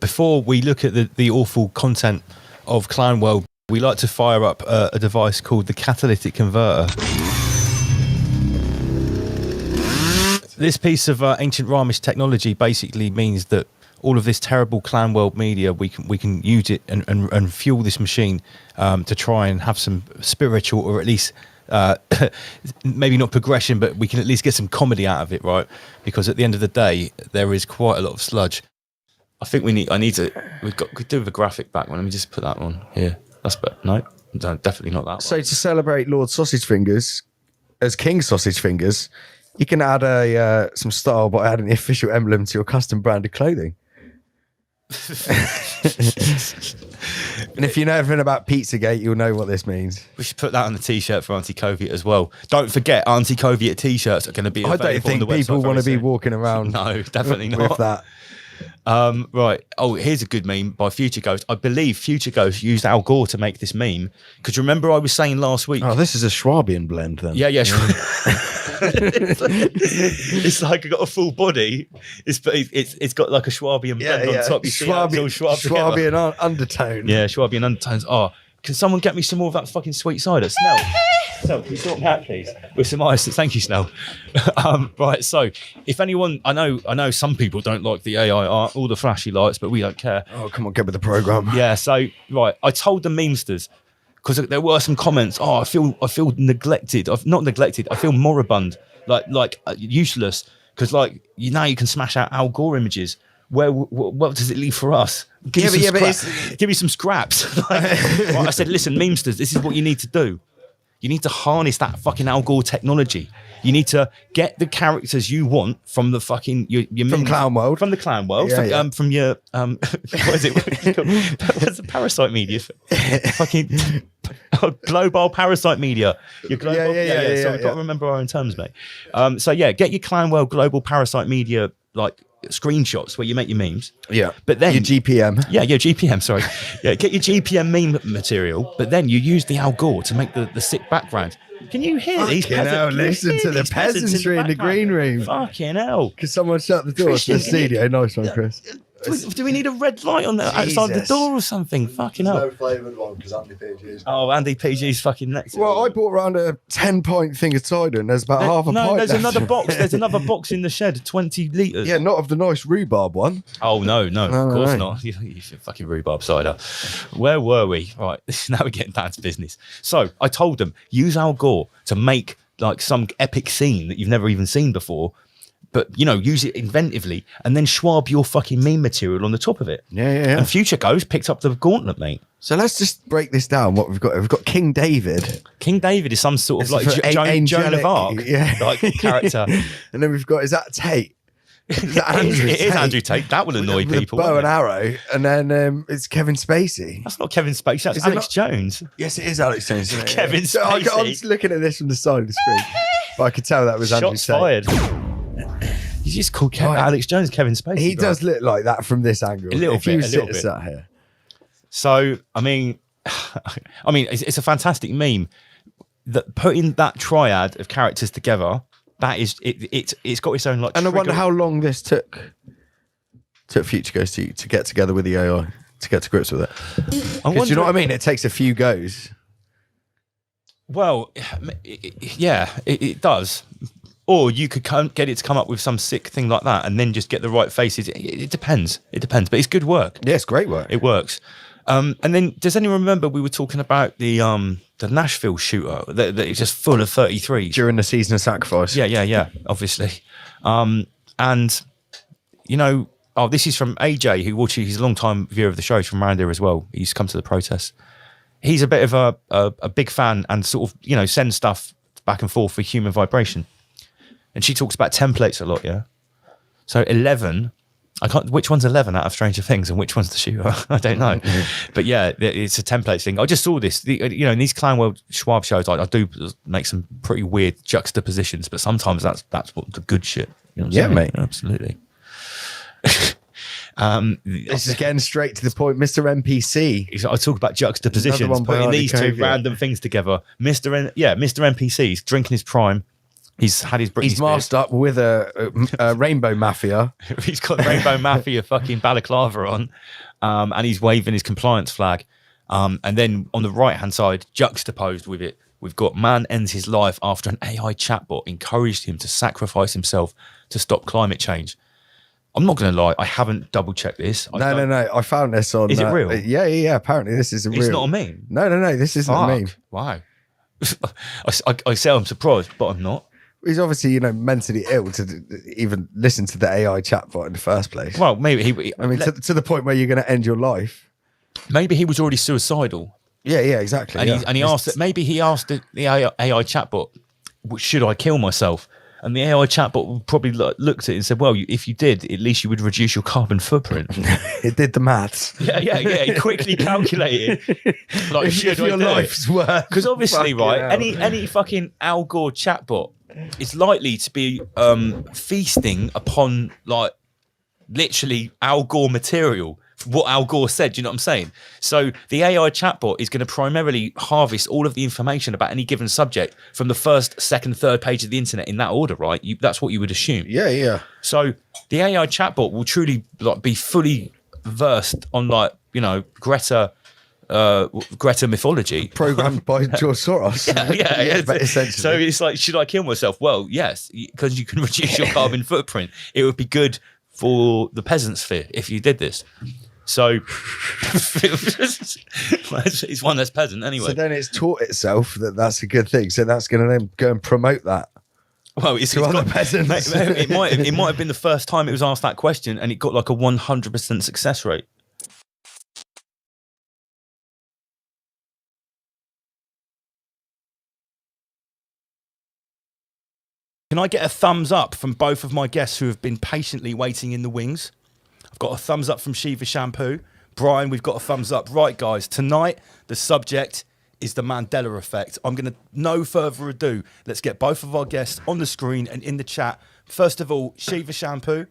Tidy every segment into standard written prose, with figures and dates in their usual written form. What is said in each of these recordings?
Before we look at the awful content of Clown World, we like to fire up a device called the catalytic converter. This piece of ancient Ramish technology basically means that all of this terrible Clown World media, we can use it and fuel this machine to try and have some spiritual, or at least maybe not progression, but we can at least get some comedy out of it, right? Because at the end of the day, there is quite a lot of sludge. I think we've got to do the graphic back one. Let me just put that one here. That's better. No, definitely not that one. So to celebrate Lord Sausage Fingers as King Sausage Fingers, you can add some style by adding the official emblem to your custom branded clothing. And if you know everything about Pizzagate, you'll know what this means. We should put that on the t-shirt for Auntie Coviet as well. Don't forget, Auntie Coviet t-shirts are going to be available. I don't think people want to be walking around. No, definitely not. With that. Right. Oh, here's a good meme by Future Ghost. I believe Future Ghost used Al Gore to make this meme. Because remember I was saying last week... Oh, this is a Schwabian blend then. Yeah. It's like I got a full body. It's got like a Schwabian blend on top. You see how it's all Schwab together? Schwabian undertone. Yeah, Schwabian undertones. Oh, can someone get me some more of that fucking sweet cider? Snell, Snell, can you sort me out, please? With some ice. Thank you, Snell. Right, so if anyone, I know some people don't like the AI art, all the flashy lights, but we don't care. Oh, come on, get with the program. Yeah, so right, I told the memesters because there were some comments. Oh, I feel neglected. Not neglected. I feel moribund, like useless because you can smash out Al Gore images. What does it leave for us? Give me some scraps. Right, I said, listen, memesters, this is what you need to do. You need to harness that fucking Al Gore technology. You need to get the characters you want from the fucking your From Clown World. From the Clown World. From your what is it? What's the Parasite Media? Fucking global Parasite Media. Your global, so we've got to remember our own terms, mate. Get your Clown World Global Parasite Media screenshots where you make your memes. Yeah. But then your GPM. Yeah, your GPM, sorry. Yeah, get your GPM meme material, but then you use the Al Gore to make the sick background. Can you hear these peasants? Listen to the peasantry in the green room. Fucking hell. Can someone shut the door to the studio? Nice one, Chris. Do we need a red light on the outside the door or something? Fucking hell. No flavoured one because Andy PG's. Oh, Andy PG's fucking next. Well, I bought around a 10-pint thing of cider and there's about half a pint. No, there's left. another box. There's another box in the shed, 20 litres. Yeah, not of the nice rhubarb one. Oh, no, of course not. You fucking rhubarb cider. Where were we? Right, now we're getting down to business. So I told them, use Al Gore to make some epic scene that you've never even seen before. But, use it inventively and then Schwab your fucking meme material on the top of it. Yeah. And Future Ghost picked up the gauntlet, mate. So let's just break this down. What we've got? We've got King David. King David is some sort of Joan of Arc character. And then we've got, is that Tate? Is that Andrew Tate? It is Andrew Tate. That will annoy people. Bow and arrow. And then it's Kevin Spacey. That's not Kevin Spacey. That's Alex Jones. Yes, it is Alex Jones. Isn't it? Kevin Spacey. So I was looking at this from the side of the screen. But I could tell that was Andrew Tate. Shots fired. You just called Alex Jones Kevin Spacey. He does look like that from this angle. A little bit. Sat here. So, I mean, it's a fantastic meme that putting that triad of characters together. That is it's got its own And trigger. I wonder how long this took Future Ghost to get together with the AI to get to grips with it. Because you know what I mean? It takes a few goes. Well, it does. Or you could get it to come up with some sick thing like that and then just get the right faces. It depends. But it's good work. Yeah, it's great work. It works. And then, does anyone remember we were talking about the Nashville shooter that is just full of 33s? During the season of Sacrifice. Yeah, obviously. And, this is from AJ, who watches, he's a long time viewer of the show, from around here as well. He used to come to the protests. He's a bit of a big fan and sort of, sends stuff back and forth for Human Vibration. And she talks about templates a lot, yeah? So 11, which one's 11 out of Stranger Things and which one's the shooter? I don't know. But yeah, it's a template thing. I just saw this, in these Clown World Schwab shows, I do make some pretty weird juxtapositions, but sometimes that's what the good shit. You know what I'm saying? Mate. Absolutely. This is getting straight to the point. Mr. NPC. I talk about juxtapositions, putting these two random things together. Mr. NPC's drinking his prime. He's had his Britney He's masked up with a Rainbow Mafia. He's got Rainbow Mafia fucking balaclava on, and he's waving his compliance flag. And then on the right-hand side, juxtaposed with it, we've got man ends his life after an AI chatbot encouraged him to sacrifice himself to stop climate change. I'm not going to lie, I haven't double-checked this. No. I found this on... Is it real? Yeah. Apparently this is real. It's not a meme? No. This isn't a meme. Wow. I say I'm surprised, but I'm not. He's obviously, mentally ill to even listen to the AI chatbot in the first place. Well, maybe to the point where you're going to end your life. Maybe he was already suicidal. Yeah, exactly. And he asked it. Maybe he asked the AI chatbot, "Should I kill myself?" And the AI chatbot probably looked at it and said, "Well, if you did, at least you would reduce your carbon footprint." It did the maths. Yeah. It quickly calculated. If your life's worth. Because obviously, right, any fucking Al Gore chatbot is likely to be feasting upon literally Al Gore material what Al Gore said. Do you know what I'm saying? So the AI chatbot is going to primarily harvest all of the information about any given subject from the first, second, third page of the internet in that order, right? That's what you would assume. Yeah. So the AI chatbot will truly be fully versed on Greta mythology. Programmed by George Soros. yeah. Essentially. So it's like, should I kill myself? Well, yes, because you can reduce your carbon footprint. It would be good for the peasant sphere if you did this. So it's one that's peasant anyway. So then it's taught itself that that's a good thing. So that's going to then go and promote that. Well, it's got peasants. It might have been the first time it was asked that question, and it got like a 100% success rate. Can I get a thumbs up from both of my guests who have been patiently waiting in the wings? I've got a thumbs up from Shiva Shampoo. Brian, we've got a thumbs up. Right, guys, tonight the subject is the Mandela effect. I'm going to, no further ado, let's get both of our guests on the screen and in the chat. First of all, Shiva Shampoo.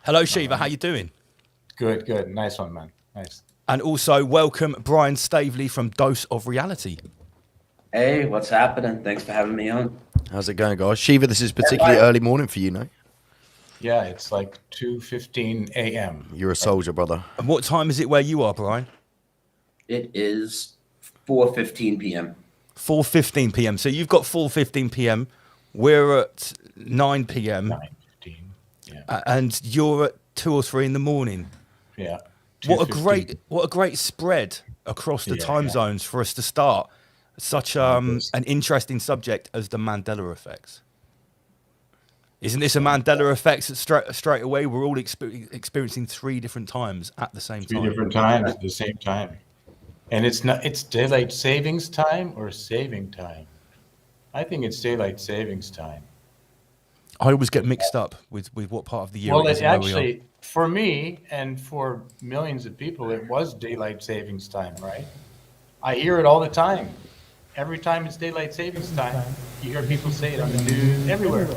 Hello, Shiva. How you doing? Good. Nice one, man. Nice. And also welcome Brian Stavely from Dose of Reality. Hey, what's happening? Thanks for having me on. How's it going, guys? Shiva, this is particularly early morning for you, no? Yeah, it's like 2:15 a.m. You're a soldier, brother. And what time is it where you are, Brian? It is 4:15 p.m. 4:15 p.m. So you've got 4:15 p.m. We're at 9 p.m. 9:15. Yeah. And you're at 2 or 3 in the morning. Yeah. What a 2:15. great spread across the time zones for us to start such an interesting subject as the Mandela effects. Isn't this a Mandela effect straight away? We're all experiencing 3 different times at the same time. 3 different times at the same time. And it's daylight savings time or saving time? I think it's daylight savings time. I always get mixed up with what part of the year Well, it is. it actually, for me and for millions of people, it was daylight savings time, right? I hear it all the time. Every time it's daylight savings time, you hear people say it on the news everywhere.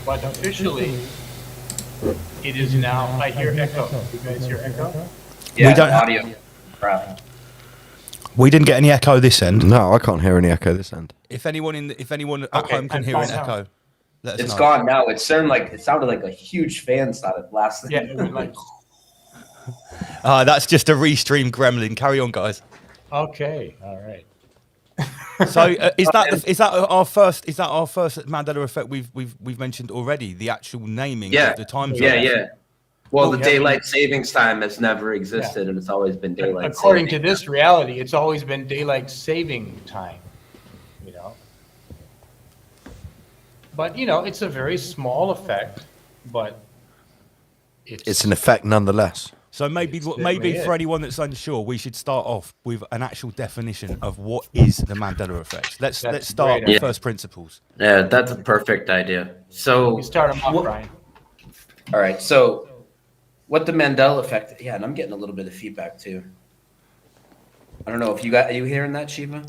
But officially, it is now. I hear echo. You guys hear echo? Yeah, We don't have- audio. Crap. We didn't get any echo this end. No, I can't hear any echo this end. If anyone at Okay, home can I'm hear an fine now. echo, let us It's know. gone now. It sounded like a huge fan started blasting. Yeah, it went like, That's just a restream gremlin. Carry on, guys. okay, all right. So is that our first Mandela effect we've mentioned already? The actual naming Yeah. of the time zone. Yeah. Well, the yeah. daylight savings time has never existed, and it's always been daylight. According to saving. this reality, it's always been daylight saving time, you know. But it's a very small effect, but It's an effect nonetheless. So maybe certainly for is. anyone that's unsure, we should start off with an actual definition of what is the Mandela effect. Let's That's start great. with Yeah. first principles. Yeah, that's a perfect idea. So, you start them off, what- Brian. all right. So, what the Mandela effect? Yeah, and I'm getting a little bit of feedback too. I don't know if are you hearing that, Shiva?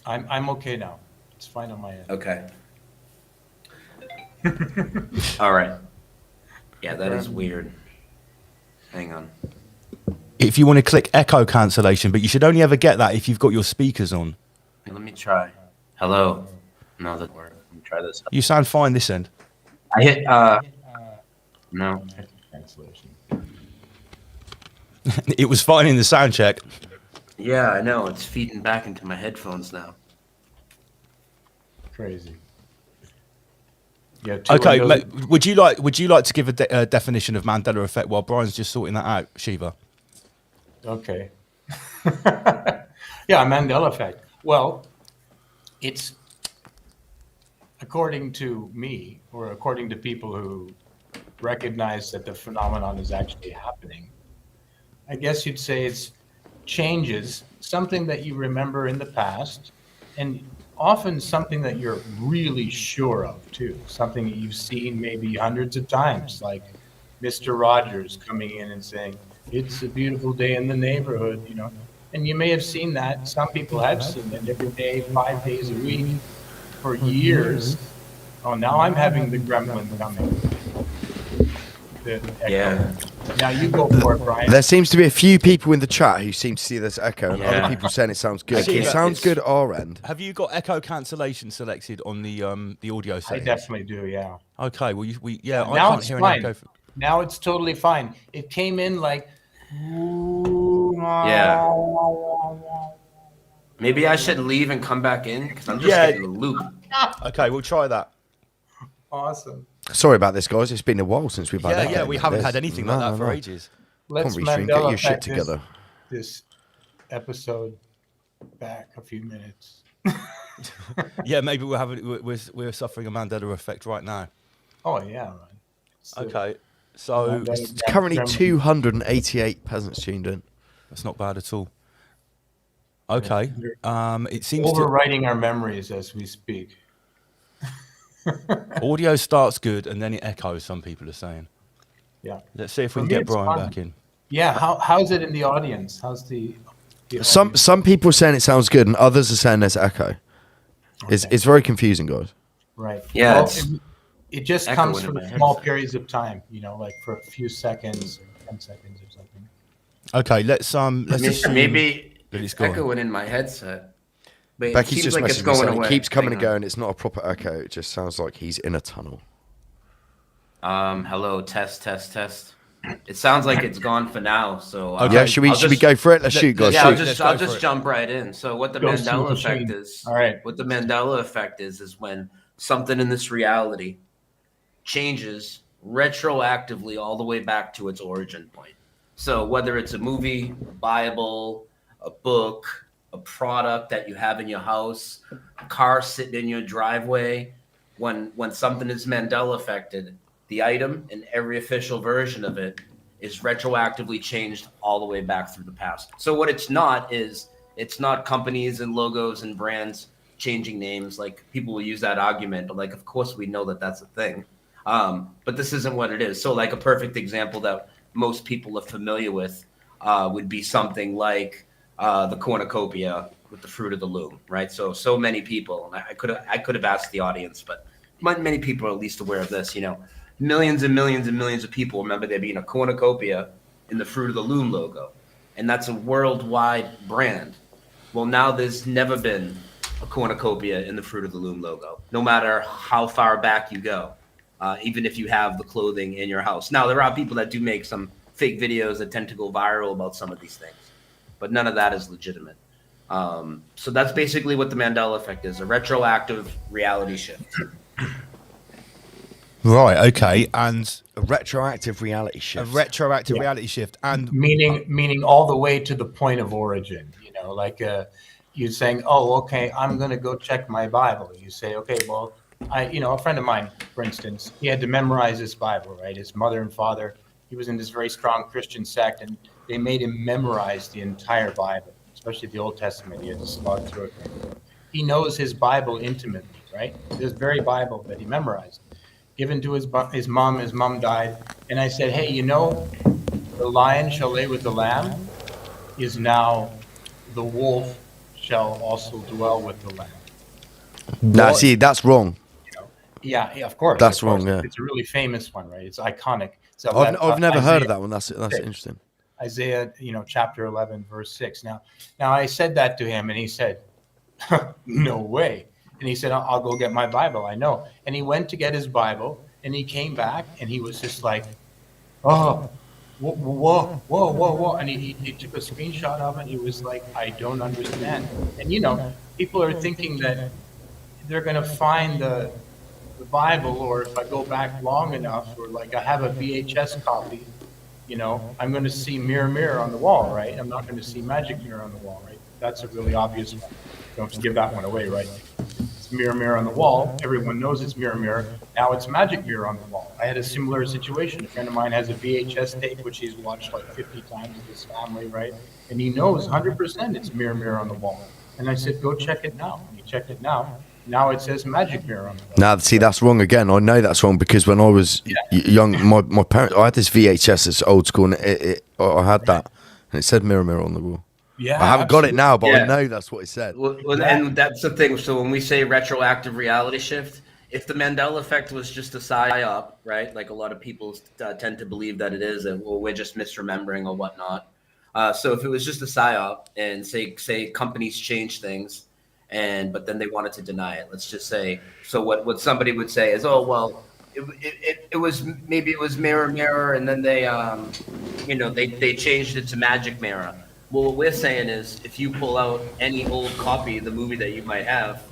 I'm okay now. It's fine on my end. Okay. All right. Yeah, that is weird. Hang on. If you want to click echo cancellation, but you should only ever get that if you've got your speakers on. Hey, let me try. Hello. No, that worked. Let me try this. You sound fine this end. I hit. No. Cancellation. It was fine in the sound check. Yeah, I know. It's feeding back into my headphones now. Crazy. Yeah. two Okay, windows. would you like to give a definition of Mandela effect while Brian's just sorting that out, Shiva? Okay. Yeah, Mandela effect. Well, it's according to me, or according to people who recognize that the phenomenon is actually happening. I guess you'd say it's changes, something that you remember in the past, and often something that you're really sure of too, something that you've seen maybe hundreds of times, like Mr. Rogers coming in and saying, "It's a beautiful day in the neighborhood," and you may have seen that. Some people have seen it every day, 5 days a week, for years. Oh, now I'm having the gremlin coming. The echo. Yeah. Now you go for it, Brian. There seems to be a few people in the chat who seem to see this echo, and Yeah. other people saying it sounds good. See, It sounds it's- good at our end. Have you got echo cancellation selected on the audio I settings? definitely do, yeah. Okay, well, I Now can't it's hear fine. an echo. Now it's totally fine. It came in like. Yeah. Maybe I should leave and come back in because I'm just Yeah. getting a loop. Okay, we'll try that. Awesome. Sorry about this, guys. It's been a while since we've had Yeah, echo. we haven't had There's- anything no, like that no, for no. ages. Let's Come on, Restream, get Mandela your shit effect together. this episode back a few minutes. Yeah, maybe we're suffering a Mandela effect right now. Oh yeah, man. So, Okay, so Mandela- It's currently 288 peasants tuned in. that's not bad at all. Okay, it seems overwriting our memories as we speak. audio starts good and then it echoes. Some people are saying. Yeah. Let's see if we For can me, get it's Brian fine. back in. Yeah. How's it in the audience? How's the audience? Some people are saying it sounds good, and others are saying there's echo. It's very confusing, guys. Right. Yeah, Well, it's it just echoing comes in for my small headset. periods of time. Like for a few seconds, 10 seconds or something. Okay, let's assume maybe that it's it's gone. echoing in my headset. But it Becky's seems just like it's messaged me going saying away. it keeps coming and Hang on. going. It's not a proper echo. It just sounds like he's in a tunnel. Hello, test. It sounds like it's gone for now. So Okay. Yeah, should we go for it? Let's shoot, guys. Yeah, I'll shoot. just, Let's I'll go for just it. jump right in. So what the Go see Mandela the effect machine. is, All right. what the Mandela effect is when something in this reality changes retroactively all the way back to its origin point. So whether it's a movie, a Bible, a book, a product that you have in your house, a car sitting in your driveway, when something is Mandela affected, the item and every official version of it is retroactively changed all the way back through the past. So what it's not is, it's not companies and logos and brands changing names. Like people will use that argument, but like, of course we know that that's a thing. But this isn't what it is. So like a perfect example that most people are familiar with would be something like the cornucopia with the fruit of the loom, right? So many people, and I could have asked the audience, but many people are at least aware of this, millions and millions and millions of people remember there being a cornucopia in the Fruit of the Loom logo. And that's a worldwide brand. Well, now there's never been a cornucopia in the Fruit of the Loom logo, no matter how far back you go, even if you have the clothing in your house. Now, there are people that do make some fake videos that tend to go viral about some of these things, but none of that is legitimate. So that's basically what the Mandela effect is, a retroactive reality shift. Right. Okay, and A retroactive reality a shift. retroactive reality shift, and Meaning all the way to the point of origin. Like you're saying, oh, okay, I'm going to go check my Bible. You say, okay, well, a friend of mine, for instance, he had to memorize his Bible, right? His mother and father, he was in this very strong Christian sect, and they made him memorize the entire Bible, especially the Old Testament. He had to slog through it. He knows his Bible intimately, right? This very Bible that he memorized, given to his mom. His mom died, and I said, hey, the lion shall lay with the lamb is now the wolf shall also dwell with the lamb. Nah, see, that's wrong. Yeah, of course. That's of course. wrong, yeah. It's a really famous one, right? It's iconic. So I've never heard of Isaiah- that one. That's interesting. Isaiah, chapter 11, verse 6. Now I said that to him, and he said, no way. And he said, I'll go get my Bible. I know. And he went to get his Bible, and he came back, and he was just like, oh, whoa. And he took a screenshot of it. He was like, I don't understand. And, people are thinking that they're going to find the Bible, or if I go back long enough, or like I have a VHS copy, I'm going to see mirror, mirror on the wall, right? I'm not going to see magic mirror on the wall, right? That's a really obvious one. Don't give that one away, right? It's mirror, mirror on the wall. Everyone knows it's mirror, mirror. Now it's magic mirror on the wall. I had a similar situation. A friend of mine has a VHS tape, which he's watched like 50 times with his family, right? And he knows 100% it's mirror, mirror on the wall. And I said, go check it now. And he checked it now. Now it says magic mirror on the wall. Now, see, that's wrong again. I know that's wrong because when I was young, my parents, I had this VHS, it's old school, and I had that, and it said mirror, mirror on the wall. Yeah, I haven't got it now, but I Yeah. know that's what it said. Well, and that's the thing. So when we say retroactive reality shift, if the Mandela effect was just a psyop, right? Like a lot of people tend to believe that it is, and well, we're just misremembering or whatnot. So if it was just a psyop, and say companies change things, but then they wanted to deny it. Let's just say. So what somebody would say is, oh well, it was maybe it was mirror, and then they changed it to magic mirror. Well, what we're saying is, if you pull out any old copy of the movie that you might have,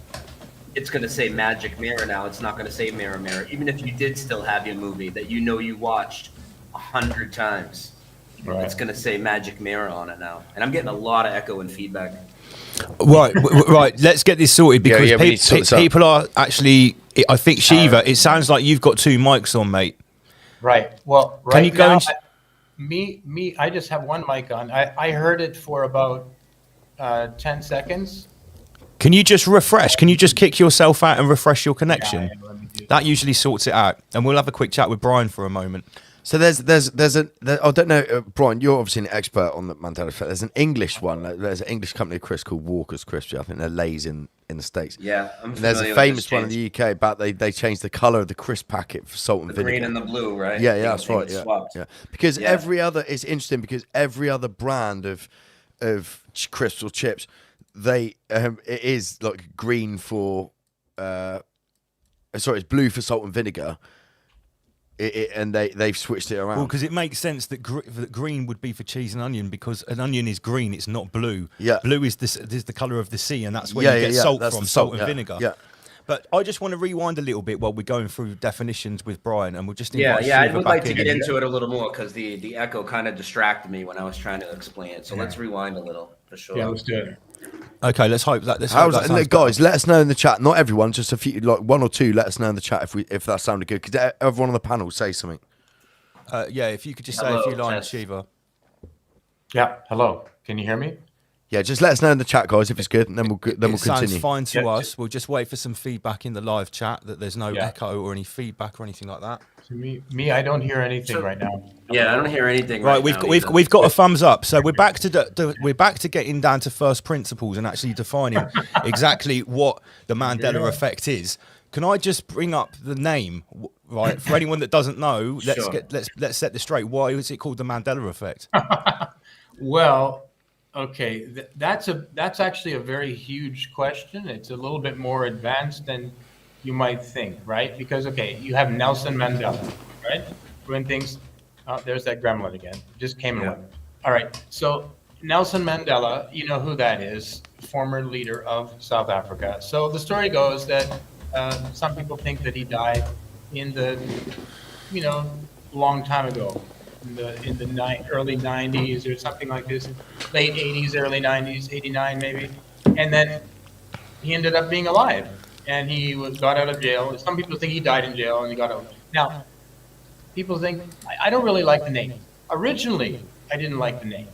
it's going to say magic mirror now. It's not going to say mirror. Even if you did still have your movie that you watched 100 times, Right. it's going to say magic mirror on it now. And I'm getting a lot of echo and feedback. Right, right. Let's get this sorted because we need to sort this out. people are actually. I think Shiva. It sounds like you've got 2 mics on, mate. Right. Well, right Can you go now, and I just have one mic on. I heard it for about 10 seconds. Can you just refresh? Can you just kick yourself out and refresh your connection? Yeah, let me do That usually sorts it out. And we'll have a quick chat with Brian for a moment. So I don't know, Brian, you're obviously an expert on the Mandela effect. There's an English one. There's an English company, Chris, called Walker's Crisps. I think they're Lay's in the States. Yeah, I'm And there's a familiar with famous this one in the UK about they changed the colour of the crisp packet for salt and the vinegar. green and the blue, right? Yeah, They- that's they right. get Yeah, swapped. yeah. Because Yeah. it's interesting because every other brand of crisps or chips, it is like green for it's blue for salt and vinegar. And they've switched it around. Well, because it makes sense that green would be for cheese and onion because an onion is green, it's not blue. Yeah. Blue is the colour of the sea, and that's where you get salt That's from, the salt and yeah. vinegar. Yeah. But I just want to rewind a little bit while we're going through definitions with Brian, and we'll just invite Yeah, I Shiva would back like to in. get into it a little more because the echo kind of distracted me when I was trying to explain it. So let's rewind a little for sure. Yeah, let's do it. Okay, let's hope that. How's that? And guys, let us know in the chat. Not everyone, just a few, like 1 or 2. Let us know in the chat if that sounded good. Because everyone on the panel say something. Yeah, if you could just say Hello, a few lines, test. Shiva. Yeah. Hello. Can you hear me? Yeah, just let us know in the chat, guys, if it's good, and then we'll It sounds continue. fine to Yeah. us. We'll just wait for some feedback in the live chat that there's no Yeah. echo or any feedback or anything like that. To me, I don't hear anything So- right now. Yeah, I don't hear anything. Right, we've now got, we've either. we've got a thumbs up. So we're back to we're back to getting down to first principles and actually defining exactly what the Mandela Yeah. effect is. Can I just bring up the name, right? For anyone that doesn't know, Sure. let's set this straight. Why is it called the Mandela effect? Well, okay, that's actually a very huge question. It's a little bit more advanced than you might think, right? Because you have Nelson Mandela, right? When things, there's that gremlin again, just came and went. All right, so Nelson Mandela, you know who that is, former leader of South Africa. So the story goes that some people think that he died in the, long time ago, in the early 90s or something like this, late 80s, early 90s, 89 maybe, and then he ended up being alive, and he got out of jail. Some people think he died in jail and he got out. Now, people think I don't really like the name. Originally, I didn't like the name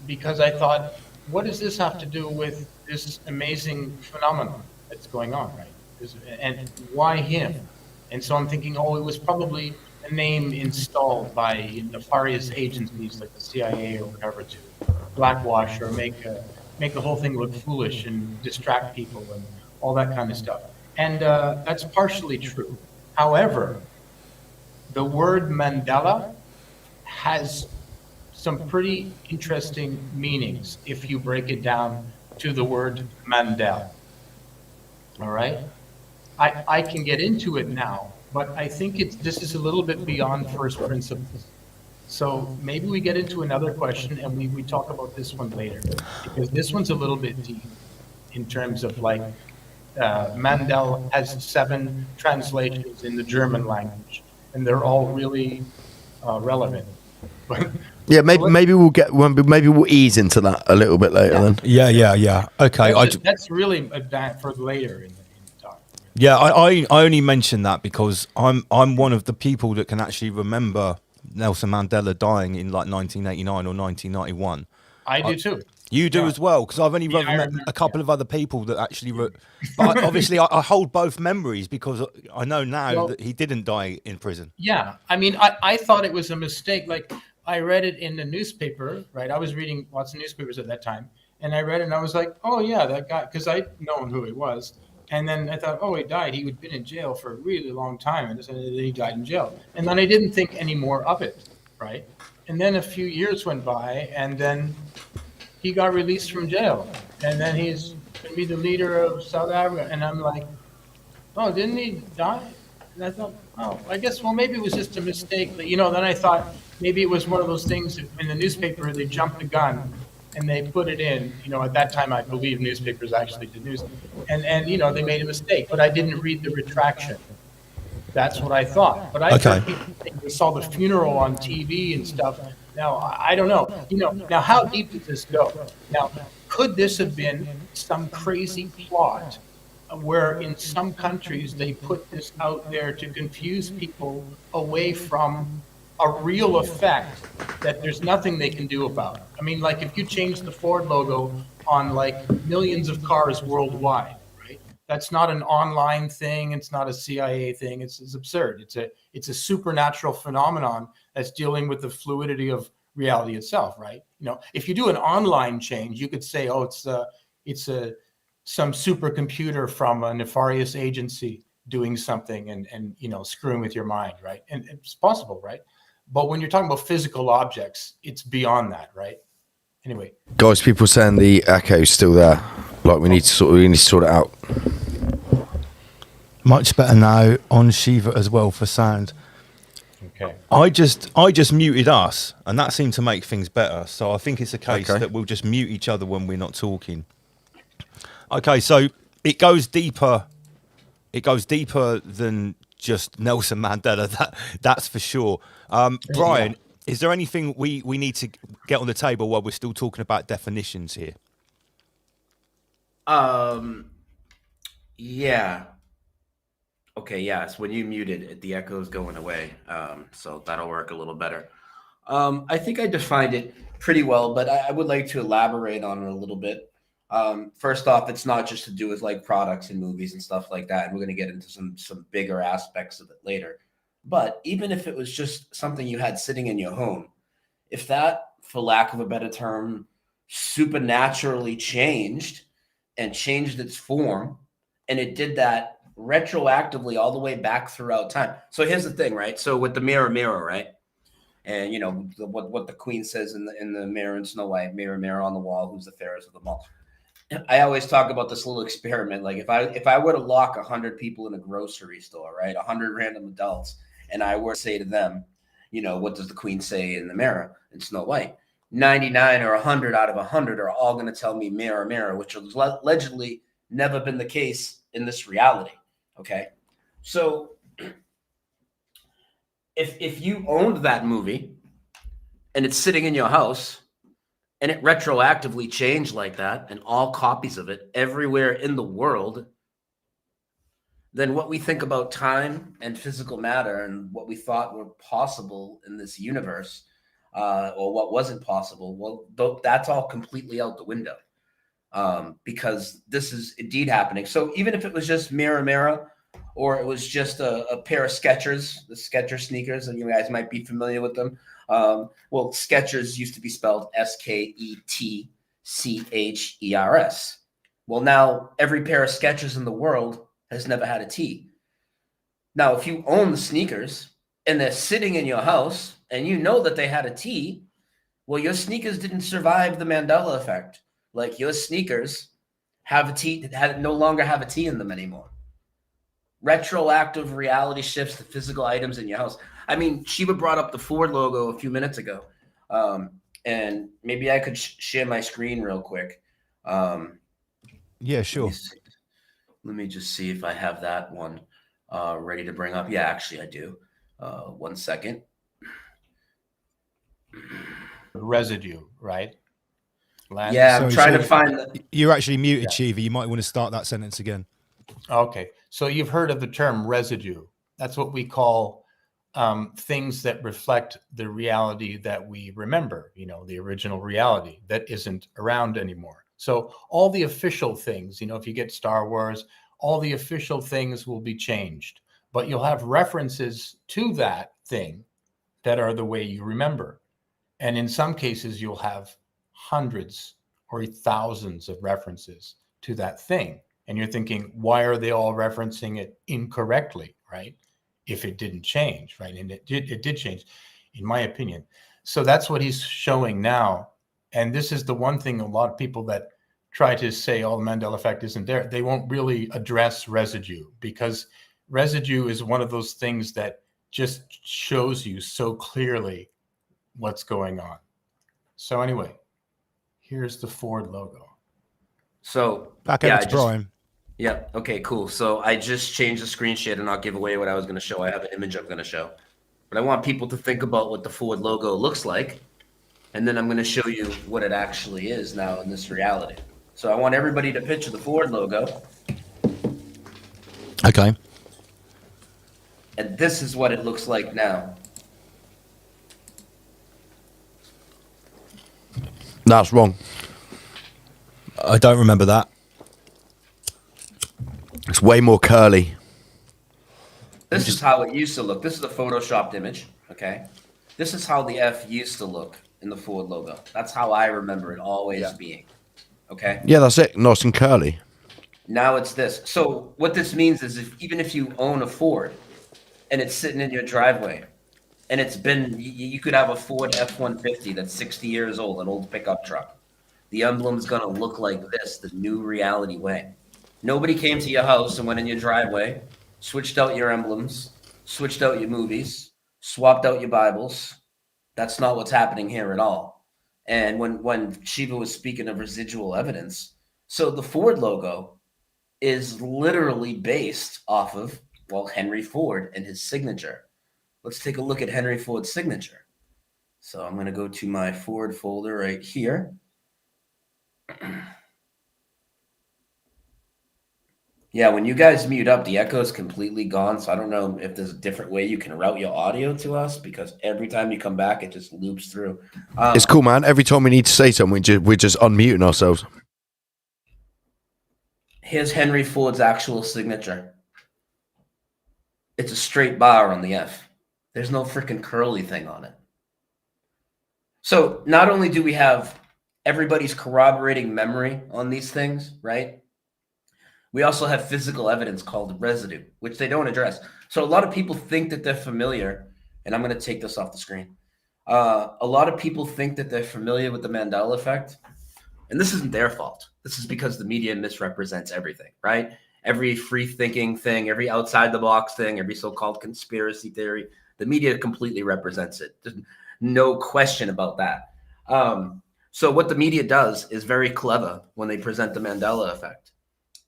because I thought, what does this have to do with this amazing phenomenon that's going on, right? And why him? And so I'm thinking, it was probably a name installed by nefarious agencies like the CIA or whatever to blackwash or make the whole thing look foolish and distract people and all that kind of stuff. And that's partially true. However, the word Mandela has some pretty interesting meanings if you break it down to the word Mandela. All right? I can get into it now, but I think this is a little bit beyond first principles. So maybe we get into another question and we talk about this one later, because this one's a little bit deep in terms of Mandel has 7 translations in the German language, and they're all really relevant. Yeah, maybe we'll ease into that a little bit later then. Yeah. Okay, that's really for later in the talk. yeah. I only mention that because I'm one of the people that can actually remember Nelson Mandela dying in 1989 or 1991. I do too. You do Yeah. as well, because I've only Yeah, I met remember, a couple of other people that actually but obviously I hold both memories because I know now that he didn't die in prison. Yeah, I mean, I thought it was a mistake. Like, I read it in the newspaper, right? I was reading lots of newspapers at that time, and I read it and I was like, oh yeah, that guy, because I'd known who he was. And then I thought, oh, he died. He had been in jail for a really long time, and then he died in jail. And then I didn't think any more of it, right? And then a few years went by, and then he got released from jail, and then he's going to be the leader of South Africa. And I'm like, oh, didn't he die? And I thought, oh, I guess, well, maybe it was just a mistake. But, then I thought maybe it was one of those things in the newspaper, they jumped the gun and they put it in. At that time, I believe newspapers actually did news. And they made a mistake, but I didn't read the retraction. That's what I thought. But I heard people think they saw the funeral on TV and stuff. Now, I don't know. Now, how deep does this go? Now, could this have been some crazy plot where in some countries they put this out there to confuse people away from a real effect that there's nothing they can do about? I mean, like if you change the Ford logo on like millions of cars worldwide, right? That's not an online thing. It's not a CIA thing. It's absurd. It's a supernatural phenomenon that's dealing with the fluidity of reality itself, right? If you do an online change, you could say, oh, it's some supercomputer from a nefarious agency doing something and screwing with your mind, right? And it's possible, right? But when you're talking about physical objects, it's beyond that, right? Anyway, Guys, people saying the echo's still there. Like we need to sort it out. Much better now on Shiva as well for sound. okay. I just muted us, and that seemed to make things better. So I think it's a case that we'll just mute each other when we're not talking. Okay, so it goes deeper. It goes deeper than just Nelson Mandela. That's for sure. Brian, is there anything we need to get on the table while we're still talking about definitions here? Yeah. Okay, yes. When you muted it, the echo's going away. So that'll work a little better. I think I defined it pretty well, but I would like to elaborate on it a little bit. First off, it's not just to do with like products and movies and stuff like that. And we're going to get into some bigger aspects of it later. But even if it was just something you had sitting in your home, if that, for lack of a better term, supernaturally changed its form, and it did that retroactively all the way back throughout time. So here's the thing, right? So with the mirror, right? And what the queen says in the mirror in Snow White, mirror, mirror on the wall, who's the fairest of them all. I always talk about this little experiment. Like if I were to lock 100 people in a grocery store, right, 100 random adults, and I were to say to them, what does the queen say in the mirror in Snow White? 99 or 100 out of 100 are all going to tell me mirror, mirror, which has allegedly never been the case in this reality. Okay, so if you owned that movie and it's sitting in your house and it retroactively changed like that and all copies of it everywhere in the world, then what we think about time and physical matter and what we thought were possible in this universe or what wasn't possible, well, that's all completely out the window. Because this is indeed happening. So even if it was just mirror, mirror, or it was just a pair of Skechers, the Skechers sneakers, and you guys might be familiar with them. Well, Skechers used to be spelled Sketchers. Well, now every pair of Skechers in the world has never had a T. Now, if you own the sneakers and they're sitting in your house and you know that they had a T, well, your sneakers didn't survive the Mandela effect. Like your sneakers have a T, no longer have a T in them anymore. Retroactive reality shifts to physical items in your house. I mean, Shiva brought up the Ford logo a few minutes ago. And maybe I could share my screen real quick. Yeah, sure. Let me just see if I have that one ready to bring up. Yeah, actually I do. 1 second. Residue, right? Yeah, I'm trying to find the... You're actually muted, Shiva. You might want to start that sentence again. Okay. So you've heard of the term residue. That's what we call things that reflect the reality that we remember, the original reality that isn't around anymore. So all the official things, if you get Star Wars, all the official things will be changed, but you'll have references to that thing that are the way you remember. And in some cases, you'll have hundreds or thousands of references to that thing. And you're thinking, why are they all referencing it incorrectly, right? If it didn't change, right? And it did change, in my opinion. So that's what he's showing now. And this is the one thing a lot of people that try to say, oh, the Mandela effect isn't there, they won't really address residue, because residue is one of those things that just shows you so clearly what's going on. So anyway, here's the Ford logo. So Back over to Brian. Yeah. Okay, cool. So I just changed the screen share to not give away what I was going to show. I have an image I'm going to show. But I want people to think about what the Ford logo looks like. And then I'm going to show you what it actually is now in this reality. So I want everybody to picture the Ford logo. Okay. And this is what it looks like now. That's wrong. I don't remember that. It's way more curly. This is how it used to look. This is a photoshopped image, okay? This is how the F used to look in the Ford logo. That's how I remember it always being, okay? Yeah, that's it. Nice and curly. Now it's this. So what this means is even if you own a Ford and it's sitting in your driveway and it's been, you could have a Ford F-150 that's 60 years old, an old pickup truck. The emblem's going to look like this, the new reality way. Nobody came to your house and went in your driveway, switched out your emblems, switched out your movies, swapped out your Bibles. That's not what's happening here at all. And when Shiva was speaking of residual evidence, so the Ford logo is literally based off of, well, Henry Ford and his signature. Let's take a look at Henry Ford's signature. So I'm going to go to my Ford folder right here. Yeah, when you guys mute up, the echo is completely gone. So I don't know if there's a different way you can route your audio to us, because every time you come back, it just loops through. It's cool, man. Every time we need to say something, we're just unmuting ourselves. Here's Henry Ford's actual signature. It's a straight bar on the F. There's no freaking curly thing on it. So not only do we have everybody's corroborating memory on these things, right? We also have physical evidence called residue, which they don't address. So a lot of people think that they're familiar, and I'm going to take this off the screen. A lot of people think that they're familiar with the Mandela effect, and this isn't their fault. This is because the media misrepresents everything, right? Every free-thinking thing, every outside-the-box thing, every so-called conspiracy theory, the media completely represents it. There's no question about that. So what the media does is very clever when they present the Mandela effect.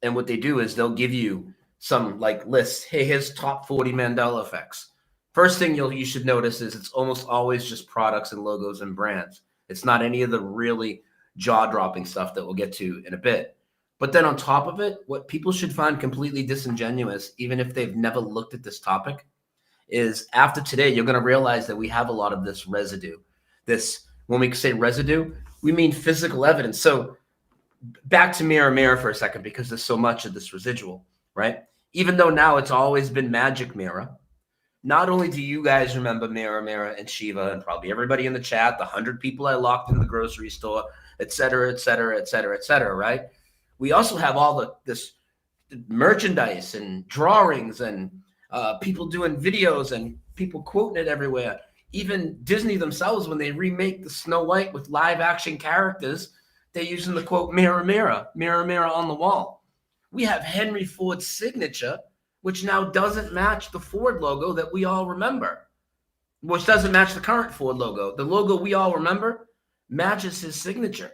And what they do is they'll give you some like lists. Hey, here's top 40 Mandela effects. First thing you should notice is it's almost always just products and logos and brands. It's not any of the really jaw-dropping stuff that we'll get to in a bit. But then on top of it, what people should find completely disingenuous, even if they've never looked at this topic, is after today, you're going to realize that we have a lot of this residue. This, when we say residue, we mean physical evidence. So back to Mirror Mirror for a second, because there's so much of this residual, right? Even though now it's always been Magic Mirror, not only do you guys remember Mirror Mirror and Shiva and probably everybody in the chat, the 100 people I locked in the grocery store, et cetera, et cetera, et cetera, et cetera, right? We also have all this merchandise and drawings and people doing videos and people quoting it everywhere. Even Disney themselves, when they remake the Snow White with live action characters, they're using the quote, mirror, mirror, mirror, mirror on the wall. We have Henry Ford's signature, which now doesn't match the Ford logo that we all remember, which doesn't match the current Ford logo. The logo we all remember matches his signature.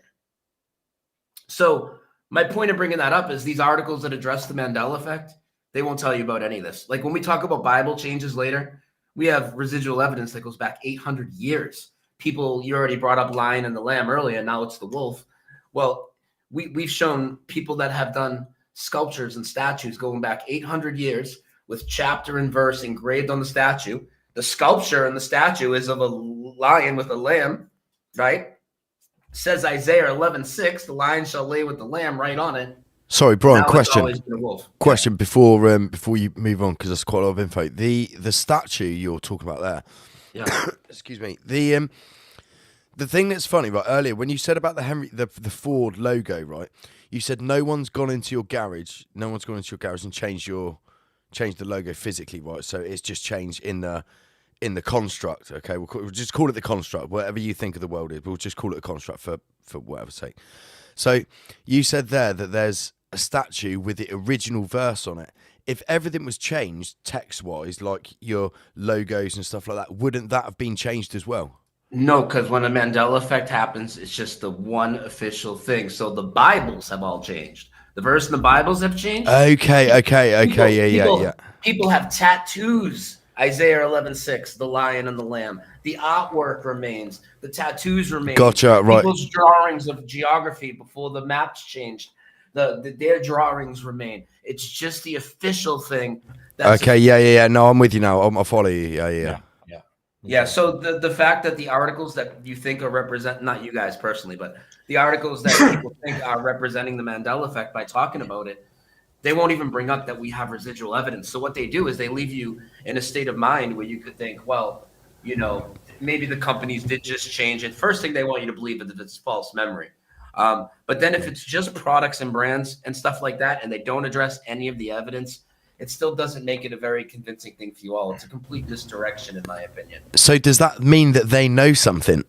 So my point of bringing that up is these articles that address the Mandela effect, they won't tell you about any of this. Like when we talk about Bible changes later, we have residual evidence that goes back 800 years. People, you already brought up lion and the lamb earlier, now it's the wolf. Well, we've shown people that have done sculptures and statues going back 800 years with chapter and verse engraved on the statue. The sculpture and the statue is of a lion with a lamb, right? Says Isaiah 11:6, the lion shall lay with the lamb right on it. Sorry, Brian. Now Question before you move on, because there's quite a lot of info. The statue you're talking about there. Yeah. Excuse me. The thing that's funny, right? Earlier when you said about the Ford logo, right? you said no one's gone into your garage. No one's gone into your garage and changed the logo physically, right? So it's just changed in the construct. Okay, we'll just call it the construct. Whatever you think of the world is, we'll just call it a construct for whatever's sake. So you said there that there's a statue with the original verse on it. If everything was changed text-wise, like your logos and stuff like that, wouldn't that have been changed as well? No, because when a Mandela effect happens, it's just the one official thing. So the Bibles have all changed. The verse in the Bibles have changed. Okay. People, people have tattoos. Isaiah 11:6, the lion and the lamb. The artwork remains. The tattoos remain. Gotcha, right. People's drawings of geography before the maps changed. Their drawings remain. It's just the official thing. Okay, yeah. No, I'm with you now. I'll follow you. Yeah. Yeah, so the fact that the articles that you think are not you guys personally, but the articles that people think are representing the Mandela effect by talking about it, they won't even bring up that we have residual evidence. So what they do is they leave you in a state of mind where you could think, well, maybe the companies did just change it. First thing they want you to believe is that it's false memory. But then if it's just products and brands and stuff like that, and they don't address any of the evidence, it still doesn't make it a very convincing thing for you all. It's a complete misdirection, in my opinion. So does that mean that they know something?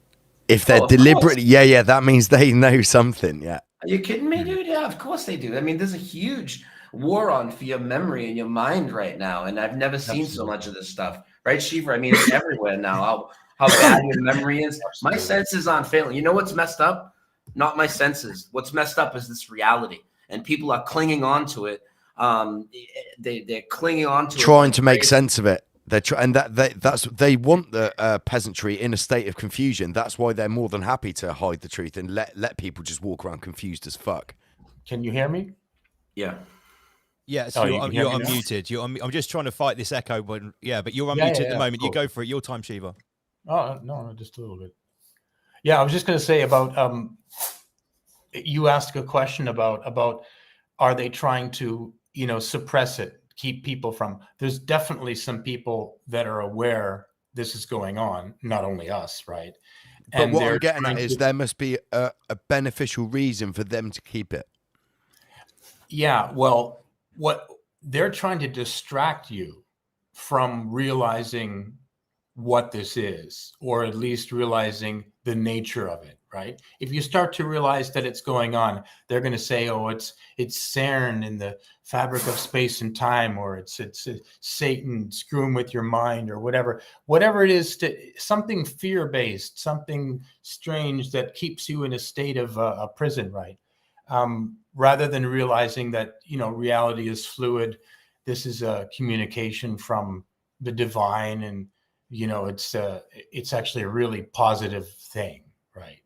If they're deliberately, yeah, that means they know something. Yeah. Are you kidding me, dude? Yeah, of course they do. I mean, there's a huge war on for your memory and your mind right now, and I've never seen so much of this stuff, right, Shiva? I mean, it's everywhere now. How bad your memory is. My senses aren't failing. You know what's messed up? Not my senses. What's messed up is this reality, and people are clinging on to it. They're clinging on to trying to make sense of it. They want the peasantry in a state of confusion. That's why they're more than happy to hide the truth and let people just walk around confused as fuck. Can you hear me? Yeah. Yeah, so you're unmuted. I'm just trying to fight this echo, but you're unmuted at the moment. Cool. You go for it. Your time, Shiva. Oh no, just a little bit. Yeah, I was just going to say about you asked a question about are they trying to suppress it, keep people from. There's definitely some people that are aware this is going on, not only us, right? But what I'm getting at is there must be a beneficial reason for them to keep it. Yeah, well, what they're trying to distract you from realizing what this is, or at least realizing the nature of it, right? If you start to realize that it's going on, they're going to say, oh, it's CERN in the fabric of space and time, or it's Satan screwing with your mind, or whatever it is, something fear-based, something strange that keeps you in a state of a prison, right? Rather than realizing that, reality is fluid. This is a communication from the divine, and it's actually a really positive thing, right?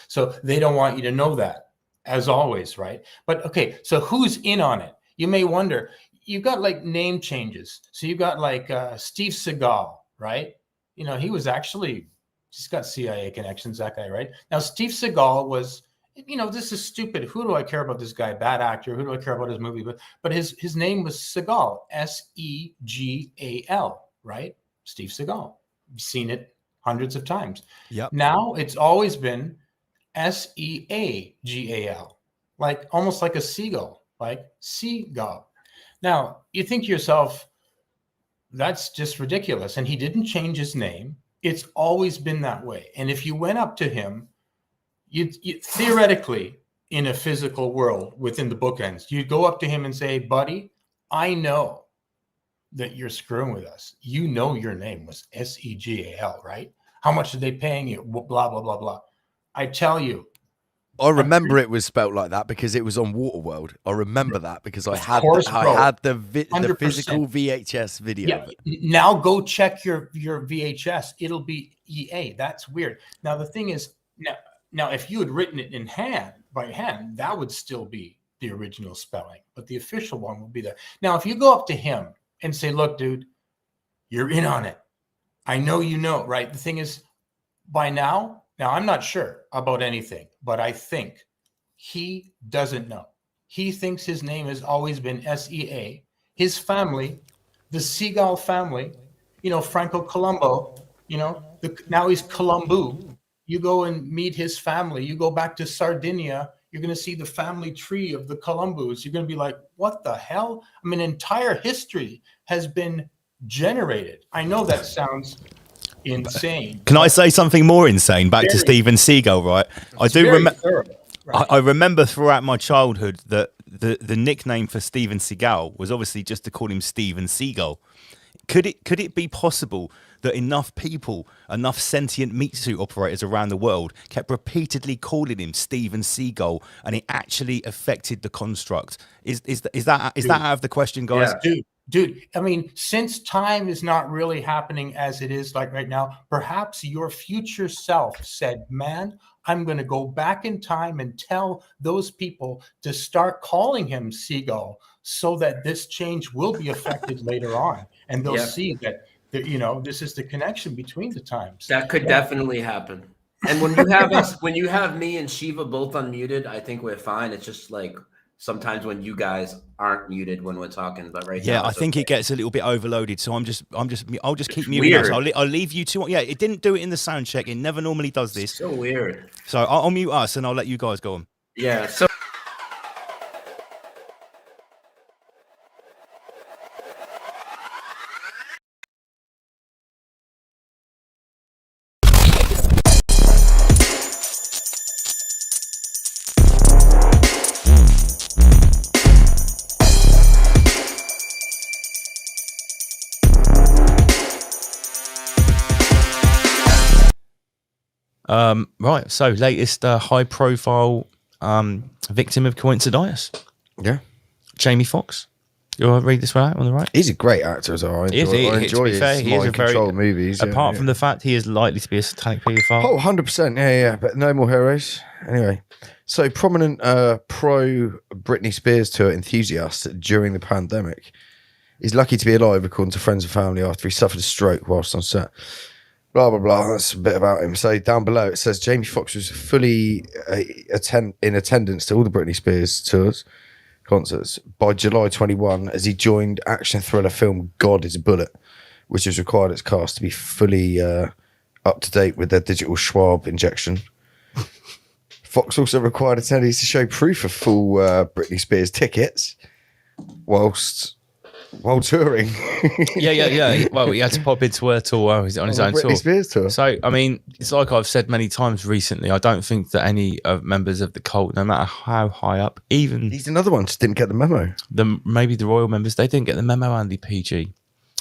So they don't want you to know that, as always, right? But okay, so who's in on it? You may wonder. You've got like name changes. So you've got like Steve Seagal, right? He was actually, he's got CIA connections, that guy, right? Now, Steve Seagal was, this is stupid. Who do I care about this guy? Bad actor. Who do I care about his movie? But his name was Seagal, Segal, right? Steve Seagal. You've seen it hundreds of times. Yep. Now it's always been Seagal, like almost like a seagull, like seagull. Now you think to yourself, that's just ridiculous. And he didn't change his name. It's always been that way. And if you went up to him, you theoretically, in a physical world within the bookends, you'd go up to him and say, buddy, I know that you're screwing with us. Your name was Segal, right? How much are they paying you? Blah, blah, blah, blah. I tell you. I remember it was spelt like that because it was on Waterworld. I remember that because I had the physical VHS video. Yeah. Of it. Now go check your VHS. It'll be EA. That's weird. Now the thing is, now if you had written it by hand, that would still be the original spelling, but the official one would be there. Now, if you go up to him and say, look, dude, you're in on it. I know right? The thing is, by now I'm not sure about anything, but I think he doesn't know. He thinks his name has always been SEA. His family, the Seagal family, Franco Colombo, now he's Colombo. You go and meet his family. You go back to Sardinia, You're going to see the family tree of the Columbus. You're going to be like, what the hell? I mean, entire history has been generated. I know that sounds insane. Can I say something more insane? Back to Steven Seagal, right? I do remember. Right. I remember throughout my childhood that the nickname for Steven Seagal was obviously just to call him Steven Seagal. Could it be possible that enough people, enough sentient meat suit operators around the world kept repeatedly calling him Steven Seagal, and it actually affected the construct? Is that out of the question, guys? Yeah. Dude, I mean, since time is not really happening as it is like right now, perhaps your future self said, man, I'm going to go back in time and tell those people to start calling him Seagull so that this change will be affected later on. And they'll see that, this is the connection between the times. That could definitely happen. And when you have when you have me and Shiva both unmuted, I think we're fine. It's just like sometimes when you guys aren't muted when we're talking, but now I think it gets a little bit overloaded. So I'll just keep muting. Weird. So I'll leave you two. Yeah, it didn't do it in the sound check. It never normally does this. So weird. So I'll mute us and I'll let you guys go on. Yeah. So. Right. So latest high-profile victim of coinciditis. Yeah. Jamie Foxx. You want to read this one out on the right? He's a great actor as well. I enjoy his mind control movies. Apart from the fact he is likely to be a satanic paedophile. Oh, 100%. Yeah. But no more heroes. Anyway, so prominent pro Britney Spears tour enthusiast during the pandemic is lucky to be alive, according to friends and family, after he suffered a stroke whilst on set. Blah, blah, blah. That's a bit about him. So down below it says Jamie Foxx was fully in attendance to all the Britney Spears tours, concerts by July 21 as he joined action thriller film God is a Bullet, which has required its cast to be fully up to date with their digital Schwab injection. Fox also required attendees to show proof of full Britney Spears tickets while touring. Yeah. Well, he had to pop into her tour while he's on his own Britney Spears tour. So, I mean, it's like I've said many times recently, I don't think that any members of the cult, no matter how high up, even He's another one, just didn't get the memo. maybe the royal members, they didn't get the memo, Andy PG.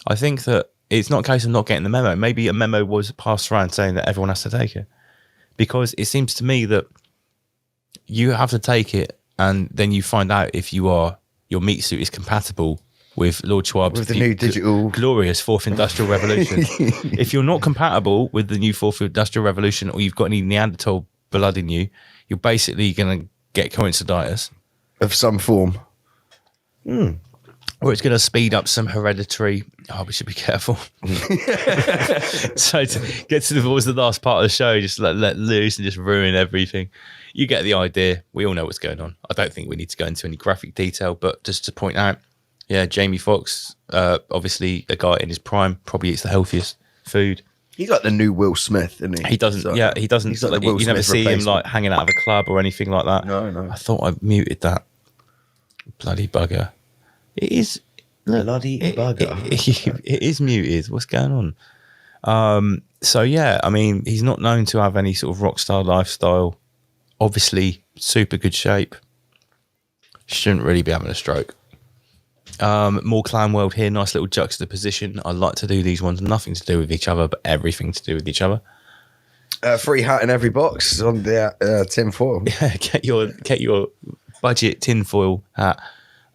I think that it's not a case of not getting the memo. Maybe a memo was passed around saying that everyone has to take it. Because it seems to me that you have to take it and then you find out if your meat suit is compatible with Lord Schwab's With the new digital glorious fourth industrial revolution. If you're not compatible with the new fourth industrial revolution, or you've got any Neanderthal blood in you, you're basically going to get coinciditis of some form. Or it's going to speed up some hereditary. Oh, we should be careful. So to get to what was the last part of the show, just let loose and just ruin everything. You get the idea. We all know what's going on. I don't think we need to go into any graphic detail, but just to point out, yeah, Jamie Foxx, obviously a guy in his prime, probably eats the healthiest food. He's like the new Will Smith, isn't he? He doesn't. So, He doesn't. he's like the Will you never Smith see him replacement. like hanging out of a club or anything like that. No. I thought I muted that. Bloody bugger! It is. Look, Bloody bugger. It is muted. What's going on? So yeah, I mean, he's not known to have any sort of rock star lifestyle. Obviously, super good shape. Shouldn't really be having a stroke. More Clan World here. Nice little juxtaposition. I like to do these ones. Nothing to do with each other, but everything to do with each other. Free hat in every box on the tin foil. Yeah, get your budget tinfoil hat.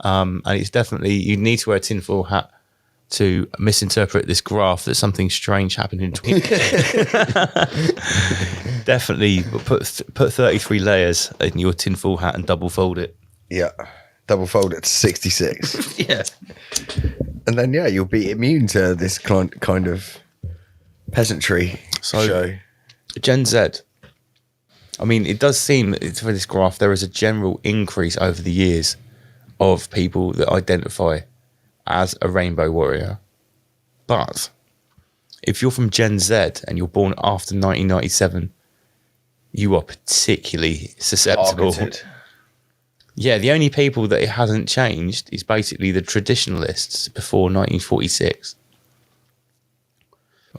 And it's definitely, you need to wear a tinfoil hat to misinterpret this graph that something strange happened in 20. Definitely put 33 layers in your tinfoil hat and double fold it. Yeah. Double fold it to 66. Yeah. And then, you'll be immune to this kind of peasantry show. Gen Z. I mean, it does seem for this graph, there is a general increase over the years of people that identify as a rainbow warrior. But if you're from Gen Z and you're born after 1997, you are particularly susceptible. Targeted. Yeah, the only people that it hasn't changed is basically the traditionalists before 1946.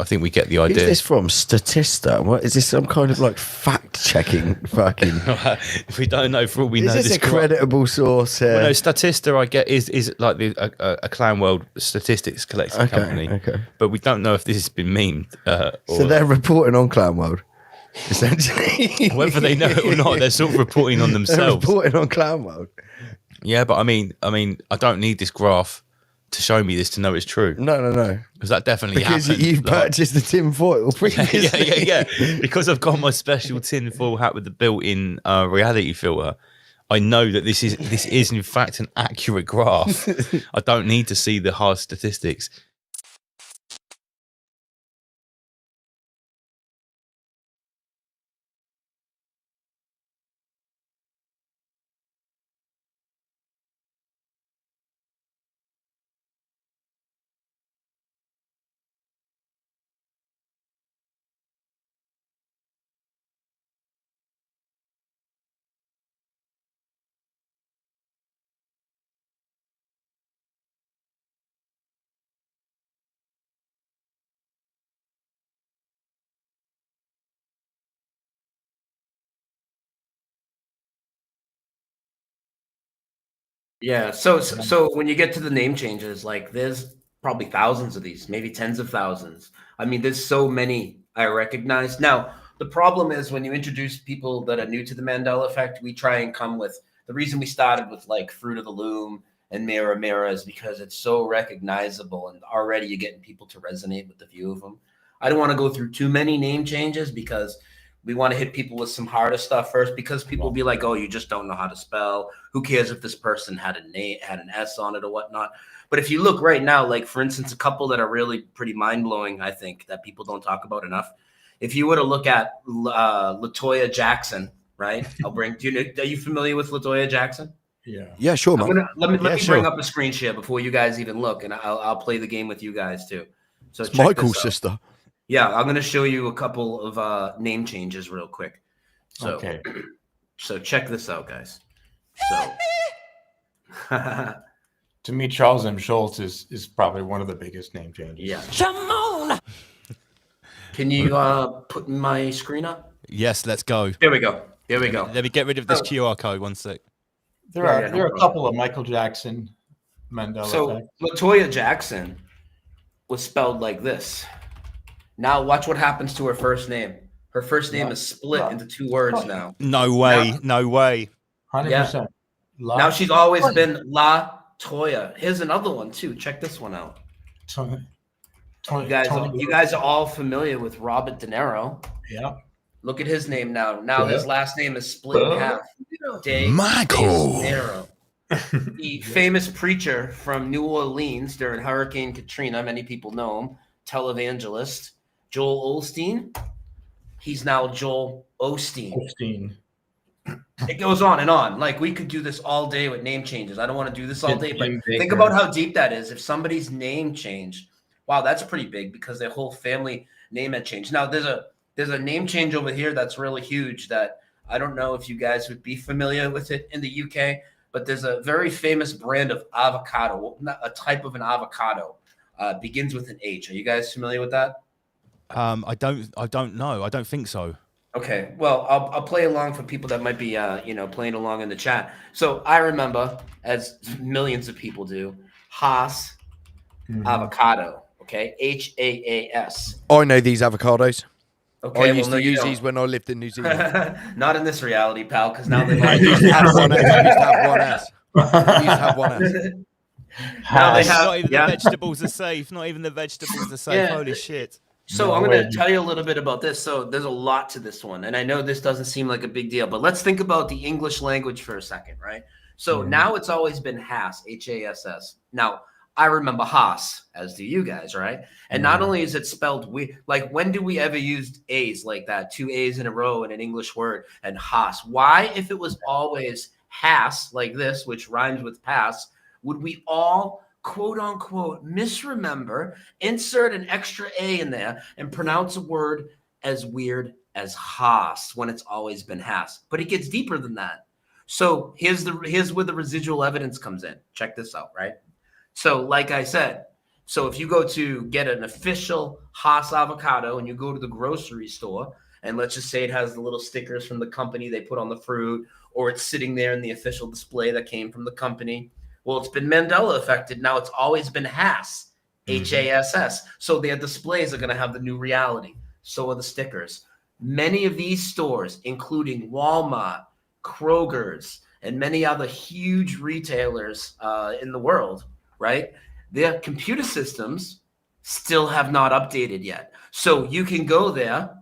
I think we get the Who's idea. this from? Statista? What is this? Some kind of like fact-checking fucking... If we don't know, for all we know, Is this a creditable source here? Well, no, Statista, I get, is like a Clown World statistics collecting company. Okay. But we don't know if this has been memed. So they're reporting on Clown World, essentially. Whether they know it or not, they're sort of reporting on They're themselves. reporting on Clown World. Yeah, but I mean, I don't need this graph to show me this to know it's true. No. Because that definitely Because happened. you've purchased the tin foil previously. yeah. Because I've got my special tin foil hat with the built-in reality filter. I know that this is in fact an accurate graph. I don't need to see the hard statistics. Yeah. So when you get to the name changes, like there's probably thousands of these, maybe tens of thousands. I mean, there's so many I recognize. Now, the problem is when you introduce people that are new to the Mandela effect, we try and come with the reason we started with like Fruit of the Loom and Mirror Mirror is because it's so recognizable and already you're getting people to resonate with the view of them. I don't want to go through too many name changes because we want to hit people with some harder stuff first because people will be like, oh, you just don't know how to spell. Who cares if this person had a name, had an S on it or whatnot? But if you look right now, like for instance, a couple that are really pretty mind blowing, I think that people don't talk about enough. If you were to look at LaToya Jackson, right? Are you familiar with LaToya Jackson? Yeah, sure, man. Let me bring up a screen share before you guys even look, and I'll play the game with you guys too. So It's Michael's sister. Yeah, I'm going to show you a couple of name changes real quick. So, Okay. So check this out, guys. So, To me, Charles M. Schultz is probably one of the biggest name changes. yeah. Come on. Can you put my screen up? Yes, let's go. There we go. There we go. Let me get rid of this QR code. 1 sec. There are a couple of Michael Jackson Mandela. So effect. LaToya Jackson was spelled like this. Now watch what happens to her first name. Her first name is split into two words now. No way. No way. 100%. Now she's always been La Toya. Here's another one too. Check this one out. You guys are all familiar with Robert De Niro. Yeah. Look at his name now. Now his last name is split in half. Michael. De Niro. The famous preacher from New Orleans during Hurricane Katrina. Many people know him. Televangelist Joel Osteen. He's now Joel Osteen. It goes on and on. Like we could do this all day with name changes. I don't want to do this all day, but think about how deep that is. If somebody's name changed, wow, that's pretty big because their whole family name had changed. Now there's a name change over here that's really huge that I don't know if you guys would be familiar with it in the UK, but there's a very famous brand of avocado, a type of an avocado, begins with an H. Are you guys familiar with that? I don't know. I don't think so. Okay, well, I'll play along for people that might be, playing along in the chat. So I remember, as millions of people do, Haas avocado. Okay, Haas. I know these avocados. Okay, I used to use these when I lived in New Zealand. Not in this reality, pal, because now they I used to have one S. I used to have one S. Now they have, Not even the vegetables are safe. Not even the vegetables are safe. Yeah. Holy shit. So I'm going to tell you a little bit about this. So there's a lot to this one. And I know this doesn't seem like a big deal, but let's think about the English language for a second, right? So now it's always been Haas, Hass. Now, I remember Haas, as do you guys, right? And not only is it spelled like when do we ever use A's like that? 2 A's in a row in an English word and Haas. Why, if it was always Haas like this, which rhymes with pass, would we all quote unquote misremember, insert an extra A in there and pronounce a word as weird as Haas when it's always been Haas? But it gets deeper than that. So here's where the residual evidence comes in. Check this out, right? So like I said, so if you go to get an official Haas avocado and you go to the grocery store, and let's just say it has the little stickers from the company they put on the fruit, or it's sitting there in the official display that came from the company. Well, it's been Mandela affected. Now it's always been Hass, Hass. So their displays are going to have the new reality. So are the stickers. Many of these stores, including Walmart, Kroger's, and many other huge retailers in the world, right? Their computer systems still have not updated yet. So you can go there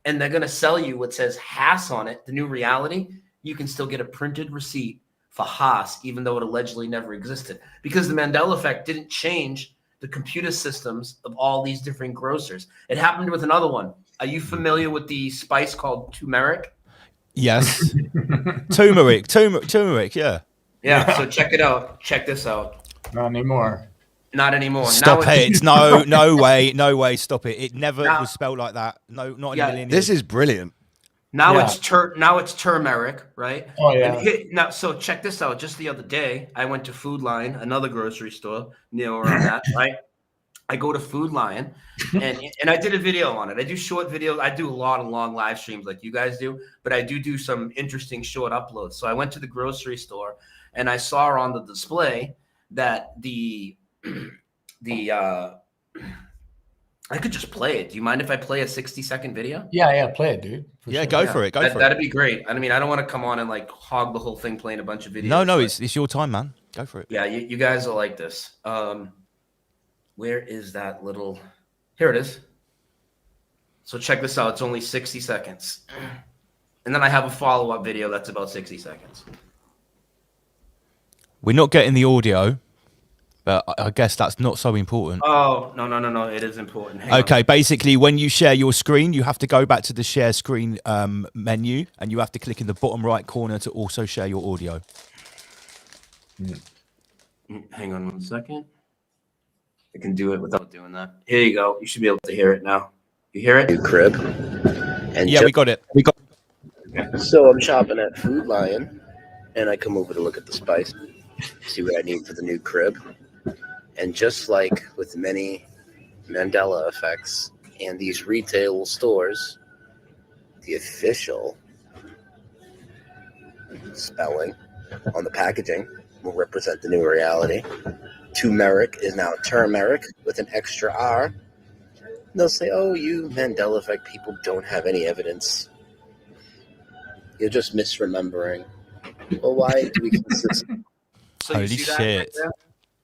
and they're going to sell you what says Haas on it, the new reality. You can still get a printed receipt for Haas, even though it allegedly never existed, because the Mandela effect didn't change the computer systems of all these different grocers. It happened with another one. Are you familiar with the spice called turmeric? Yes. turmeric, yeah. Yeah, so check it out. Check this out. Not anymore. Not anymore. Stop now it. No way, stop it. It never Now- was spelled like that. No, not in Yeah, a million This years. is brilliant. Now Yeah. it's turmeric, right? Oh, yeah. Now, so check this out. Just the other day, I went to Food Lion, another grocery store near where I'm at, right? I go to Food Lion, and I did a video on it. I do short videos. I do a lot of long live streams like you guys do, but I do some interesting short uploads. So I went to the grocery store, and I saw on the display that the I could just play it. Do you mind if I play a 60-second video? Yeah, play it, dude. For Yeah, sure. go for it. Go for it. That'd be great. I mean, I don't want to come on and like hog the whole thing playing a bunch of videos. No, but- it's your time, man. Go for it. Yeah, you guys will like this. Where is that little? Here it is. So check this out. It's only 60 seconds. And then I have a follow-up video that's about 60 seconds. We're not getting the audio, but I guess that's not so important. Oh, no. It is important. Hang Okay, on. basically, when you share your screen, you have to go back to the share screen menu, and you have to click in the bottom right corner to also share your audio. Hang on 1 second. I can do it without doing that. Here you go. You should be able to hear it now. You hear it? New crib. And Yeah, we got it. So I'm shopping at Food Lion, and I come over to look at the spice, see what I need for the new crib. And just like with many Mandela effects and these retail stores, the official spelling on the packaging will represent the new reality. Turmeric is now turmeric with an extra R. And they'll say, oh, you Mandela effect people don't have any evidence. You're just misremembering. Well, why do we consist? So Holy you see that shit. right there?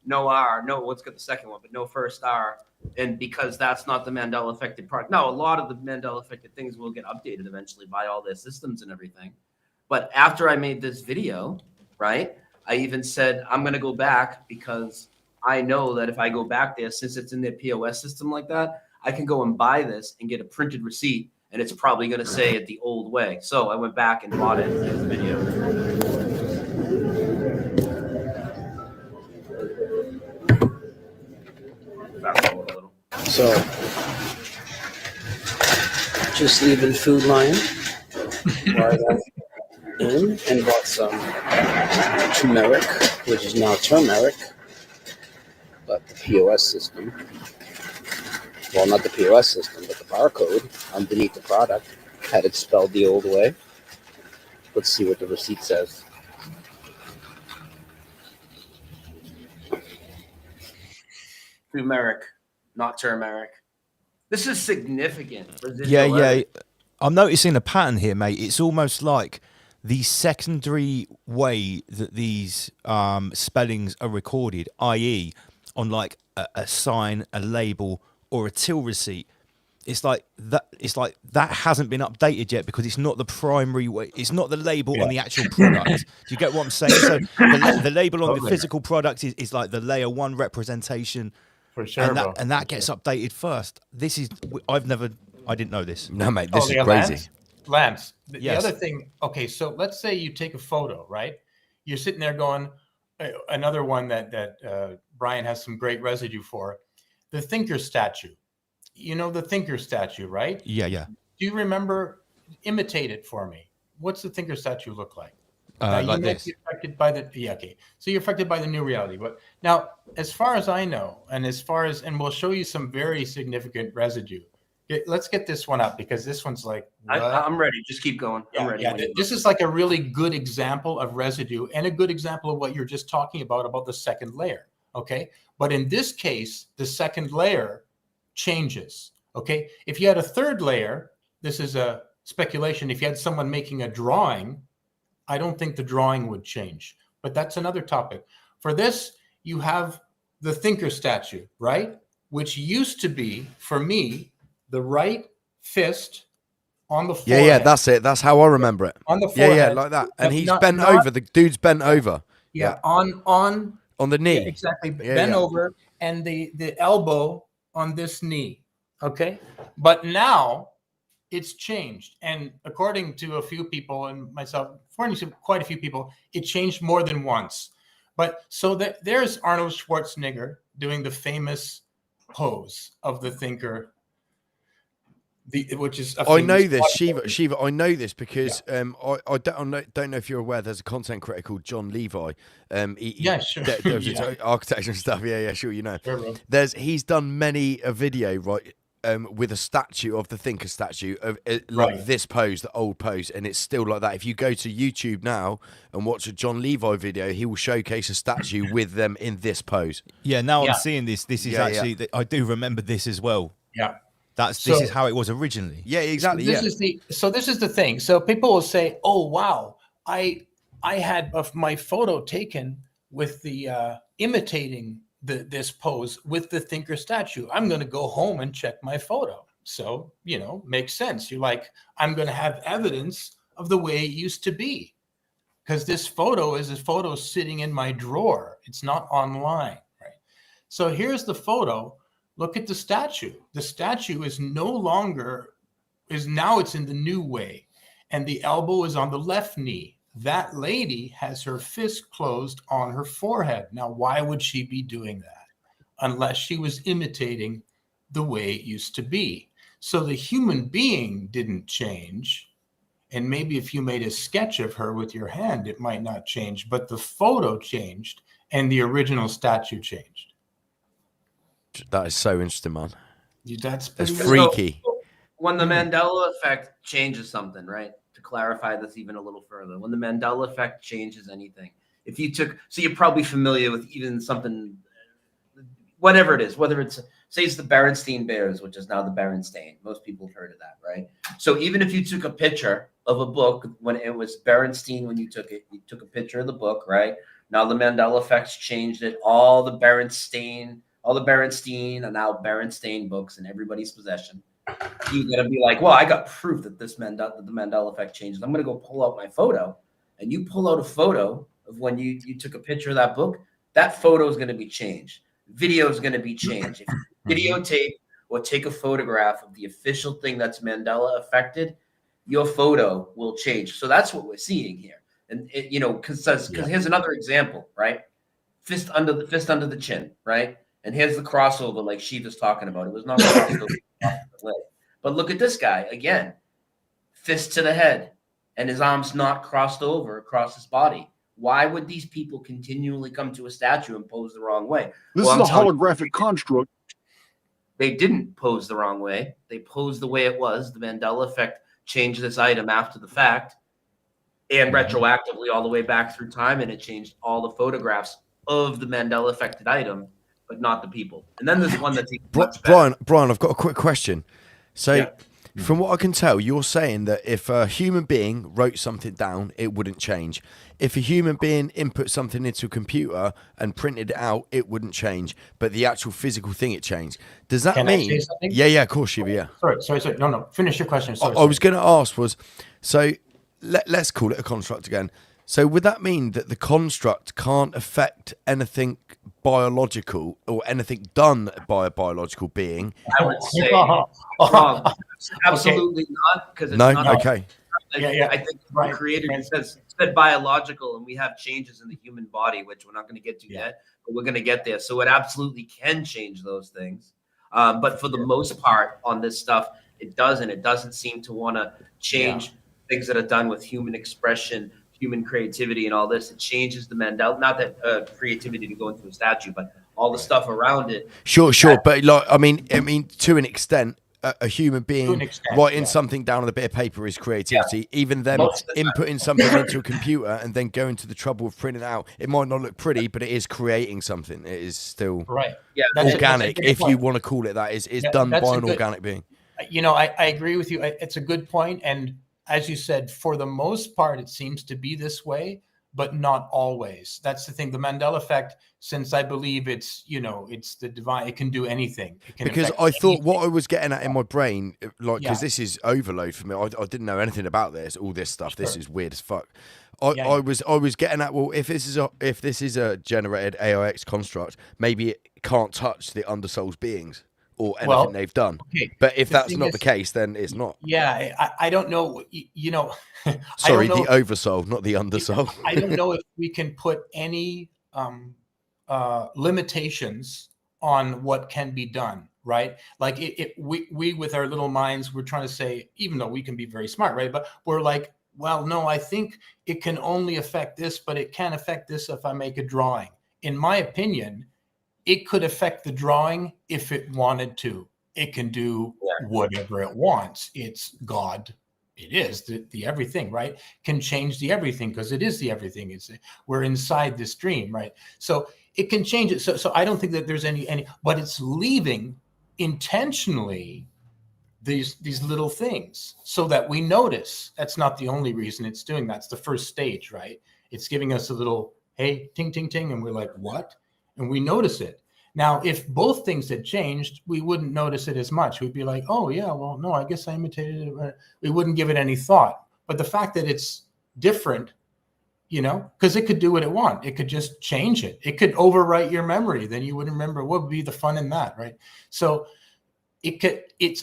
No R. No, let's get the second one, but no first R. And because that's not the Mandela affected product. Now, a lot of the Mandela affected things will get updated eventually by all their systems and everything. But after I made this video, right, I even said, I'm going to go back because I know that if I go back there, since it's in their POS system like that, I can go and buy this and get a printed receipt, and it's probably going to say it the old way. So I went back and bought it in this video. Fast forward a little. So, just leaving Food Lion, where I went in and bought some turmeric, which is now turmeric, but the POS system, well, not the POS system, but the barcode underneath the product had it spelled the old way. Let's see what the receipt says. Turmeric, not turmeric. This is significant. Yeah. Residual I'm noticing a pattern here, mate. It's almost like the secondary way that these spellings are recorded, i.e., on like a sign, a label, or a till receipt. It's like that hasn't been updated yet because it's not the primary way. It's not the label on the actual product. Do you get what I'm saying? So the label on the physical product is like the layer one representation, For sure, and bro. that gets updated first. This is I didn't know this. No, mate, this is yeah, crazy. Lance, the Yes. other thing, okay, so let's say you take a photo, right? You're sitting there going, another one that Brian has some great residue for, the thinker statue. You know the thinker statue, right? Yeah. Do you remember? Imitate it for me. What's the thinker statue look like? Now, you Like might this. be affected by the okay. So you're affected by the new reality. But now, as far as I know, and we'll show you some very significant residue. Let's get this one up because this one's like what? I'm ready. Just keep going. I'm ready. Yeah. This is like a really good example of residue and a good example of what you're just talking about the second layer. Okay, but in this case, the second layer changes. Okay, if you had a third layer, this is a speculation. If you had someone making a drawing, I don't think the drawing would change, but that's another topic. For this, you have the thinker statue, right? Which used to be, for me, the right fist on the forehead. Yeah, that's it. That's how I remember it. On the forehead. Yeah, like that. And he's Not- bent not- over. The dude's bent over. Yeah, on the knee. Yeah, exactly. Yeah, Bent yeah. over, and the elbow on this knee. Okay, but now it's changed, and according to a few people and myself, according to quite a few people, it changed more than once. But so there's Arnold Schwarzenegger doing the famous pose of the thinker. Which is I know this, Shiva. I know this because I don't know if you're aware. There's a content creator called John Levi. Sure. There's architecture and stuff. Yeah, sure. You know, Sure, he's done many a video with a statue of the thinker statue of this pose, the old pose, and it's still like that. If you go to YouTube now and watch a John Levi video, he will showcase a statue with them in this pose. Yeah, now I'm seeing this. This is actually I do remember this as well. Yeah. This is how it was originally. Yeah, exactly. This is the thing. So people will say, "Oh, wow, I had my photo taken with the imitating this pose with the thinker statue. I'm going to go home and check my photo." So makes sense. You're like, I'm going to have evidence of the way it used to be, because this photo is a photo sitting in my drawer. It's not online, right? So here's the photo. Look at the statue. The statue is now it's in the new way, and the elbow is on the left knee. That lady has her fist closed on her forehead. Now, why would she be doing that? Unless she was imitating the way it used to be. So the human being didn't change. And maybe if you made a sketch of her with your hand, it might not change, but the photo changed and the original statue changed. That is so interesting, man. That's freaky. So, when the Mandela effect changes something, right? To clarify this even a little further, when the Mandela effect changes anything, if you took, so you're probably familiar with even something, whatever it is, whether it's, say it's the Berenstain Bears, which is now the Berenstain. Most people have heard of that, right? So even if you took a picture of a book when it was Berenstain, when you took a picture of the book, right? Now the Mandela effect's changed it. All the Berenstain are now Berenstain books in everybody's possession. You're gonna be like, well, I got proof that the Mandela effect changes. I'm gonna go pull out my photo, and you pull out a photo of when you took a picture of that book. That photo is gonna be changed. Video is gonna be changed. If you videotape or take a photograph of the official thing that's Mandela affected, your photo will change. So that's what we're seeing here. And because here's another example, right? Fist under the chin, right? And here's the crossover, like Shiva's talking about. It was not crossed over off the leg. But look at this guy again, fist to the head, and his arms not crossed over across his body. Why would these people continually come to a statue and pose the wrong way? This is a holographic construct. They didn't pose the wrong way. They posed the way it was. The Mandela effect changed this item after the fact and retroactively all the way back through time, and it changed all the photographs of the Mandela affected item, but not the people. And then there's one that's Brian, I've got a quick question. So from what I can tell, you're saying that if a human being wrote something down, it wouldn't change. If a human being input something into a computer and printed it out, it wouldn't change. But the actual physical thing, it changed. Does that mean? I say something? Yeah, of course, Shiva, yeah. Sorry. No. Finish your question. Sorry, I was going to ask so let's call it a construct again. So would that mean that the construct can't affect anything biological or anything done by a biological being? I would say wrong. Absolutely not, because it's not. Okay. I think the creator said biological, and we have changes in the human body, which we're not going to get to yet, but we're going to get there. So it absolutely can change those things. But for the most part on this stuff, it doesn't. It doesn't seem to want to change things that are done with human expression, human creativity and all this. It changes the Mandela, not that creativity to go into a statue, but all the stuff around it. Sure, but like, I mean, to an extent, a human being extent, writing something down on a bit of paper is creativity. Even them inputting something into a computer and then going to the trouble of printing it out. It might not look pretty, but it is creating something. It is still organic, if you want to call it that. It's done by an organic being. You know, I agree with you. It's a good point. And as you said, for the most part, it seems to be this way, but not always. That's the thing. The Mandela effect, since I believe it's, you know, it's the divine, it can do anything. It can because I thought what I was getting at in my brain, like, because this is overload for me. I didn't know anything about this, all this stuff. This is weird as fuck. I was getting at, well, if this is a generated AIX construct, maybe it can't touch the Undersoul's beings or anything they've done. Okay. But if that's not the case, then it's not. Yeah, I don't know. You know, sorry, the Oversoul, not the Undersoul. I don't know if we can put any limitations on what can be done, right? Like we with our little minds, we're trying to say, even though we can be very smart, right? But we're like, well, no, I think it can only affect this, but it can affect this if I make a drawing. In my opinion, it could affect the drawing if it wanted to. It can do whatever it wants. It's God. It is the everything, right? Can change the everything because it is the everything. We're inside this dream, right? So it can change it. So I don't think that there's any, but it's leaving intentionally these little things so that we notice. That's not the only reason it's doing. That's the first stage, right? It's giving us a little, hey, ting, ting, ting. And we're like, what? And we notice it. Now, if both things had changed, we wouldn't notice it as much. We'd be like, oh, yeah, well, no, I guess I imitated it. We wouldn't give it any thought. But the fact that it's different, you know, because it could do what it wants. It could just change it. It could overwrite your memory. Then you wouldn't remember. What would be the fun in that, right? So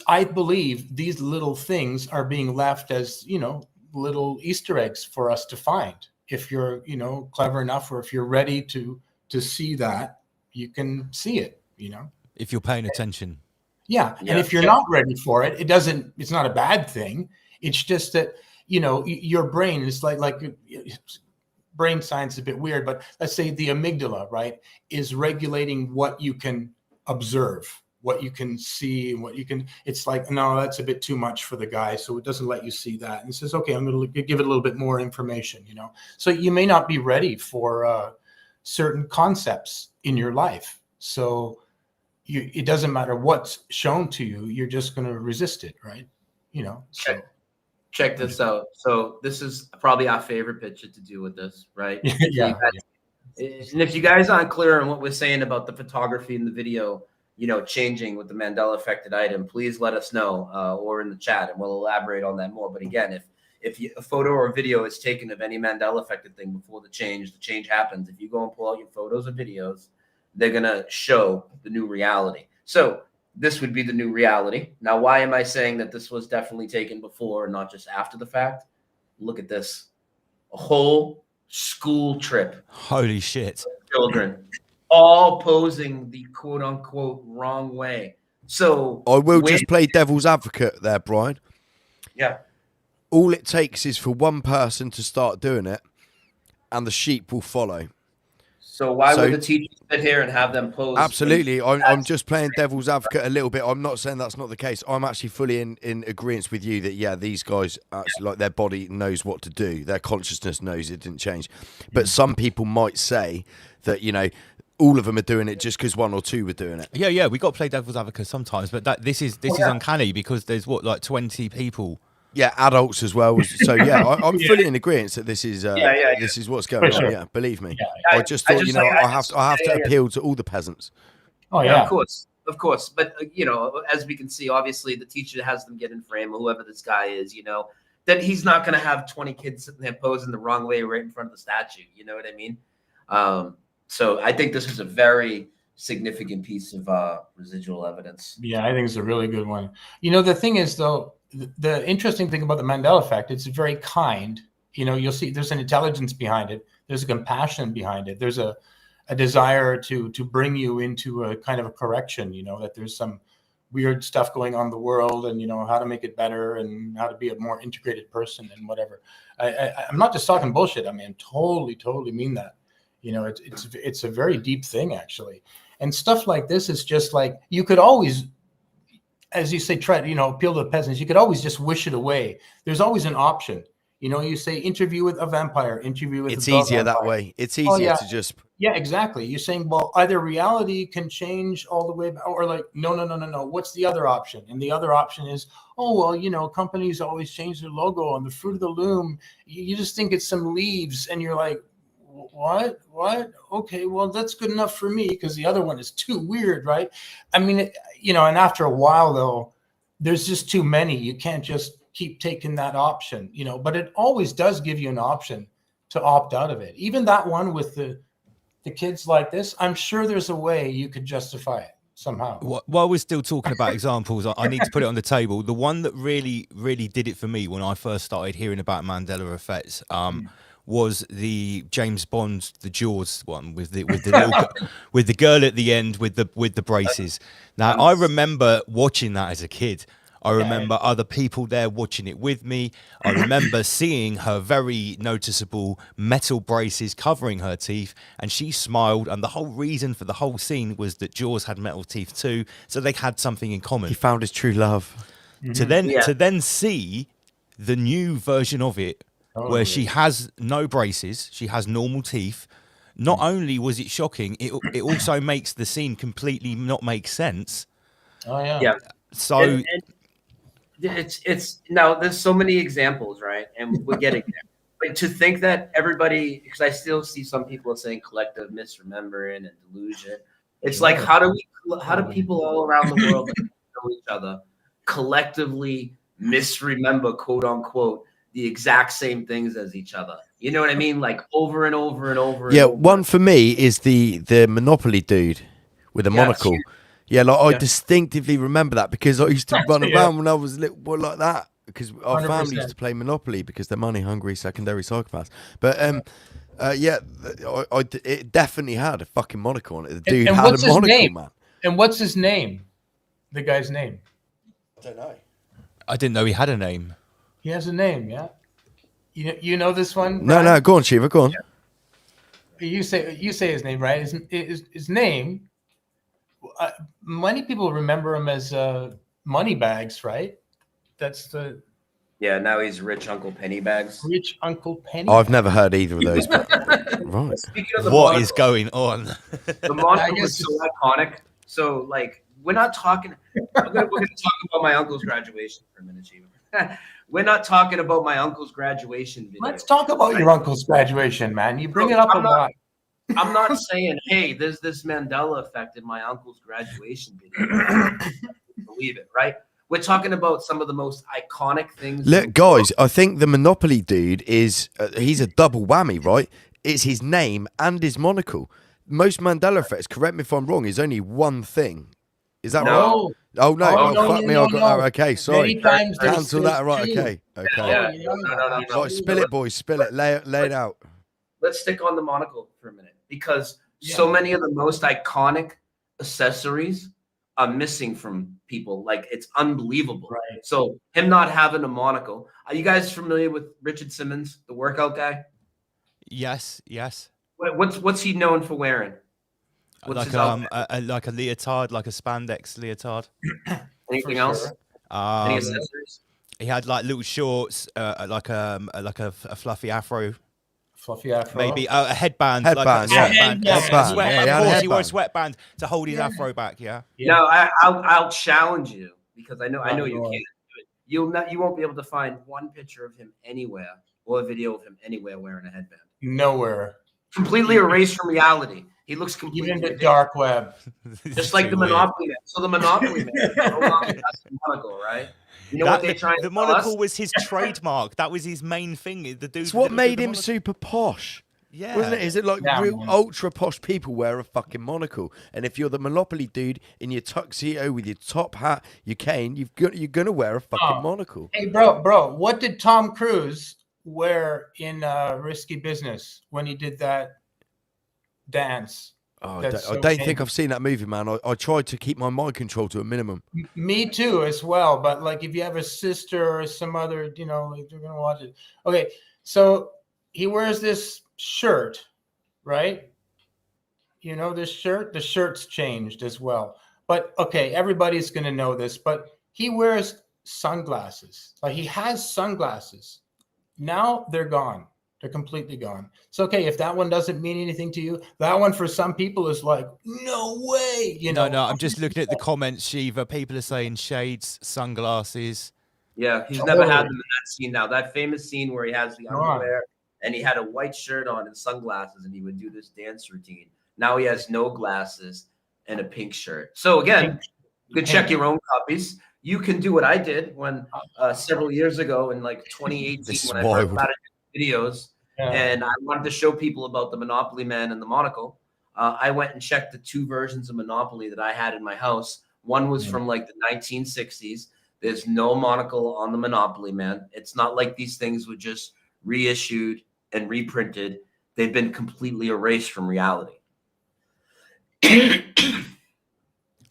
I believe these little things are being left as, you know, little Easter eggs for us to find. If you're, you know, clever enough, or if you're ready to see that, you can see it, you know, if you're paying attention. Yeah. And if you're not ready for it, it's not a bad thing. It's just that, you know, your brain is like brain science is a bit weird, but let's say the amygdala, right, is regulating what you can observe, what you can see, and what you can, it's like, no, that's a bit too much for the guy. So it doesn't let you see that. And it says, okay, I'm going to give it a little bit more information, you know? So you may not be ready for certain concepts in your life. So it doesn't matter what's shown to you. You're just going to resist it. Right. You know, so. Check this out. So this is probably our favorite picture to do with this, right? Yeah. And if you guys aren't clear on what we're saying about the photography and the video, you know, changing with the Mandela affected item, please let us know or in the chat, and we'll elaborate on that more. But again, if a photo or video is taken of any Mandela affected thing before the change happens. If you go and pull out your photos or videos, they're going to show the new reality. So this would be the new reality. Now, why am I saying that this was definitely taken before and not just after the fact? Look at this. A whole school trip. Holy shit. Children all posing the quote unquote wrong way. So I will just play devil's advocate there, Brian. Yeah. All it takes is for one person to start doing it, and the sheep will follow. So why would the teacher sit here and have them pose? Absolutely. I'm just playing devil's advocate a little bit. I'm not saying that's not the case. I'm actually fully in agreement with you that, yeah, these guys actually, like, their body knows what to do. Their consciousness knows it didn't change. But some people might say that, you know, all of them are doing it just because one or two were doing it. Yeah. We got to play devil's advocate sometimes, but this is uncanny because there's like 20 people. Yeah, adults as well. So yeah, I'm fully in agreement that this is this is what's going on. Yeah, believe me. I just thought, you know, I have to appeal to all the peasants. Oh yeah, of course. But you know, as we can see, obviously the teacher has them get in frame, whoever this guy is, you know, that he's not going to have 20 kids sitting there posing the wrong way right in front of the statue. You know what I mean? So I think this is a very significant piece of residual evidence. Yeah, I think it's a really good one. You know, the thing is, though, the interesting thing about the Mandela effect, it's very kind. You know, you'll see there's an intelligence behind it. There's a compassion behind it. There's a desire to bring you into a kind of a correction, you know, that there's some weird stuff going on in the world, and how to make it better and how to be a more integrated person and whatever. I'm not just talking bullshit. I mean, totally mean that. It's a very deep thing, actually. And stuff like this is just like, you could always, as you say, try to, appeal to the peasants. You could always just wish it away. There's always an option. You say interview with a vampire, interview with. It's a easier vampire. that way. It's easier to just. Yeah, exactly. You're saying, well, either reality can change all the way back, or like, no. What's the other option? And the other option is, oh, well, companies always change their logo on the fruit of the loom. You just think it's some leaves, and you're like, what? Okay, well, that's good enough for me, because the other one is too weird, right? I mean, and after a while, though, there's just too many. You can't just keep taking that option, but it always does give you an option to opt out of it. Even that one with the kids like this, I'm sure there's a way you could justify it somehow. While we're still talking about examples, I need to put it on the table. The one that really did it for me when I first started hearing about Mandela effects was the James Bond, the Jaws one with the with the girl at the end with the braces. Now, I remember watching that as a kid. I remember other people there watching it with me. I remember seeing her very noticeable metal braces covering her teeth, and she smiled. And the whole reason for the whole scene was that Jaws had metal teeth too, so they had something in common. He found his true love. To then see the new version of it, where she has no braces, she has normal teeth. Not only was it shocking, it also makes the scene completely not make sense. Oh yeah. Yeah. So. And it's now there's so many examples, right? And we're getting there. But to think that everybody, because I still see some people saying collective misremembering and delusion. It's like, how do people all around the world that know each other collectively misremember, quote unquote, the exact same things as each other? You know what I mean? Like over and over and over. Yeah, and over. one for me is the Monopoly dude with a monocle. Yeah, I distinctly remember that, because I used to run around when I was a little boy like that, because our 100%. Family used to play Monopoly because they're money-hungry secondary psychopaths. But it definitely had a fucking monocle on it. The dude had a monocle, man. And what's his name? The guy's name? I don't know. I didn't know he had a name. He has a name, yeah. You know this one? No, go on, Shiva, go on. Yeah. You say his name, right? His name. Many people remember him as Moneybags, right? That's the. Yeah, now he's Rich Uncle Pennybags. Rich Uncle Penny. I've never heard either of those. But... right. Speaking of what is going on? The monocle is so iconic. So, like, we're not talking. We're going to talk about my uncle's graduation for a minute, Shiva. We're not talking about my uncle's graduation video. Let's talk about your uncle's graduation, man. You bring it up a lot. I'm not saying, hey, there's this Mandela effect in my uncle's graduation video. Believe it, right? We're talking about some of the most iconic things. Look, guys, I think the Monopoly dude is, he's a double whammy, right? It's his name and his monocle. Most Mandela effects, correct me if I'm wrong, is only one thing. Is that right? Oh, no. Fuck me. Okay, sorry. Cancel that. Right, okay. No. Right, spill it, boys. Spill it. Lay it out. Let's stick on the monocle for a minute, because so many of the most iconic accessories are missing from people. Like, it's unbelievable. Right. So him not having a monocle. Are you guys familiar with Richard Simmons, the workout guy? Yes. What's he known for wearing? Like a leotard, like a spandex leotard. Anything else? Any accessories? He had like little shorts, like a fluffy afro. Fluffy afro. Maybe a headband. Headband, like a sweatband. Yeah, Of course, he wore a sweatband to hold his afro back. Yeah. No, I'll challenge you, because I know you can't do it. You won't be able to find one picture of him anywhere or a video of him anywhere wearing a headband. Nowhere. Completely erased from reality. He looks completely even the dark web. Just like the Monopoly Man. So the Monopoly Man no longer has the monocle, right? You know what they're trying to the monocle was his trademark. That was his main thing. The dude. It's what made him super posh. Yeah. Wasn't it? Is it like real ultra posh people wear a fucking monocle? And if you're the Monopoly dude in your tuxedo with your top hat, your cane, you're gonna wear a fucking monocle. Hey, bro, what did Tom Cruise wear in Risky Business when he did that dance? Oh, That's I so don't think painful. I've seen that movie, man. I tried to keep my mind control to a minimum. Me too, as well. But like, if you have a sister or some other, like, you're gonna watch it. Okay, so he wears this shirt, right? This shirt. The shirt's changed as well. But okay, everybody's gonna know this. But he wears sunglasses. Like, he has sunglasses. Now they're gone. They're completely gone. It's okay if that one doesn't mean anything to you. That one for some people is like, no way. No, I'm just looking at the comments, Shiva. People are saying shades, sunglasses. Yeah, he's Totally. never had them in that scene now. That famous scene where he has the Go on. underwear and he had a white shirt on and sunglasses and he would do this dance routine. Now he has no glasses and a pink shirt. So again, you could check your own copies. You can do what I did when several years ago in like 2018 This is when I first wild. started doing videos Yeah. and I wanted to show people about the Monopoly Man and the monocle. I went and checked the two versions of Monopoly that I had in my house. One was from like the 1960s. There's no monocle on the Monopoly Man. It's not like these things were just reissued and reprinted. They've been completely erased from reality.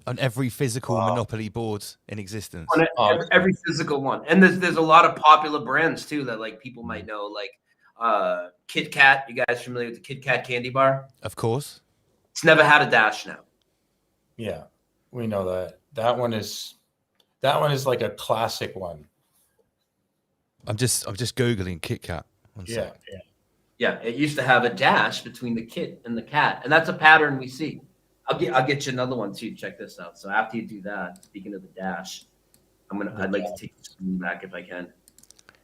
On every physical Monopoly board in existence. On every physical one. And there's a lot of popular brands too that like people might know, like Kit Kat. You guys familiar with the Kit Kat candy bar? Of course. It's never had a dash now. Yeah, we know that. That one is like a classic one. I'm just Googling Kit Kat. One Yeah, sec. yeah. Yeah, it used to have a dash between the kit and the cat, and that's a pattern we see. I'll get you another one too. Check this out. So after you do that, speaking of the dash, I'd like to take the screen back if I can.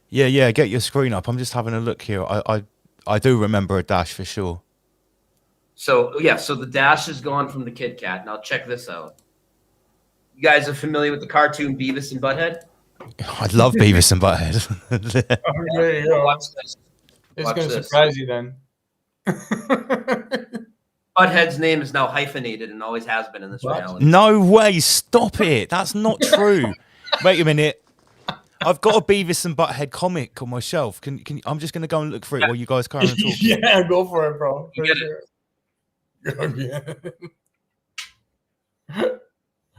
Yeah. Get your screen up. I'm just having a look here. I do remember a dash for sure. So yeah, so the dash is gone from the Kit Kat. Now check this out. You guys are familiar with the cartoon Beavis and Butthead? I love Beavis and Butthead. Oh, there you go. Watch this. It's Watch going to this. surprise you then. Butthead's name is now hyphenated and always has been in this What? reality. No way! Stop it! That's not true. Wait a minute. I've got a Beavis and Butthead comic on my shelf. Can I'm just going to go and look for it while you guys carry on talking. Yeah, go for it, bro. You get it.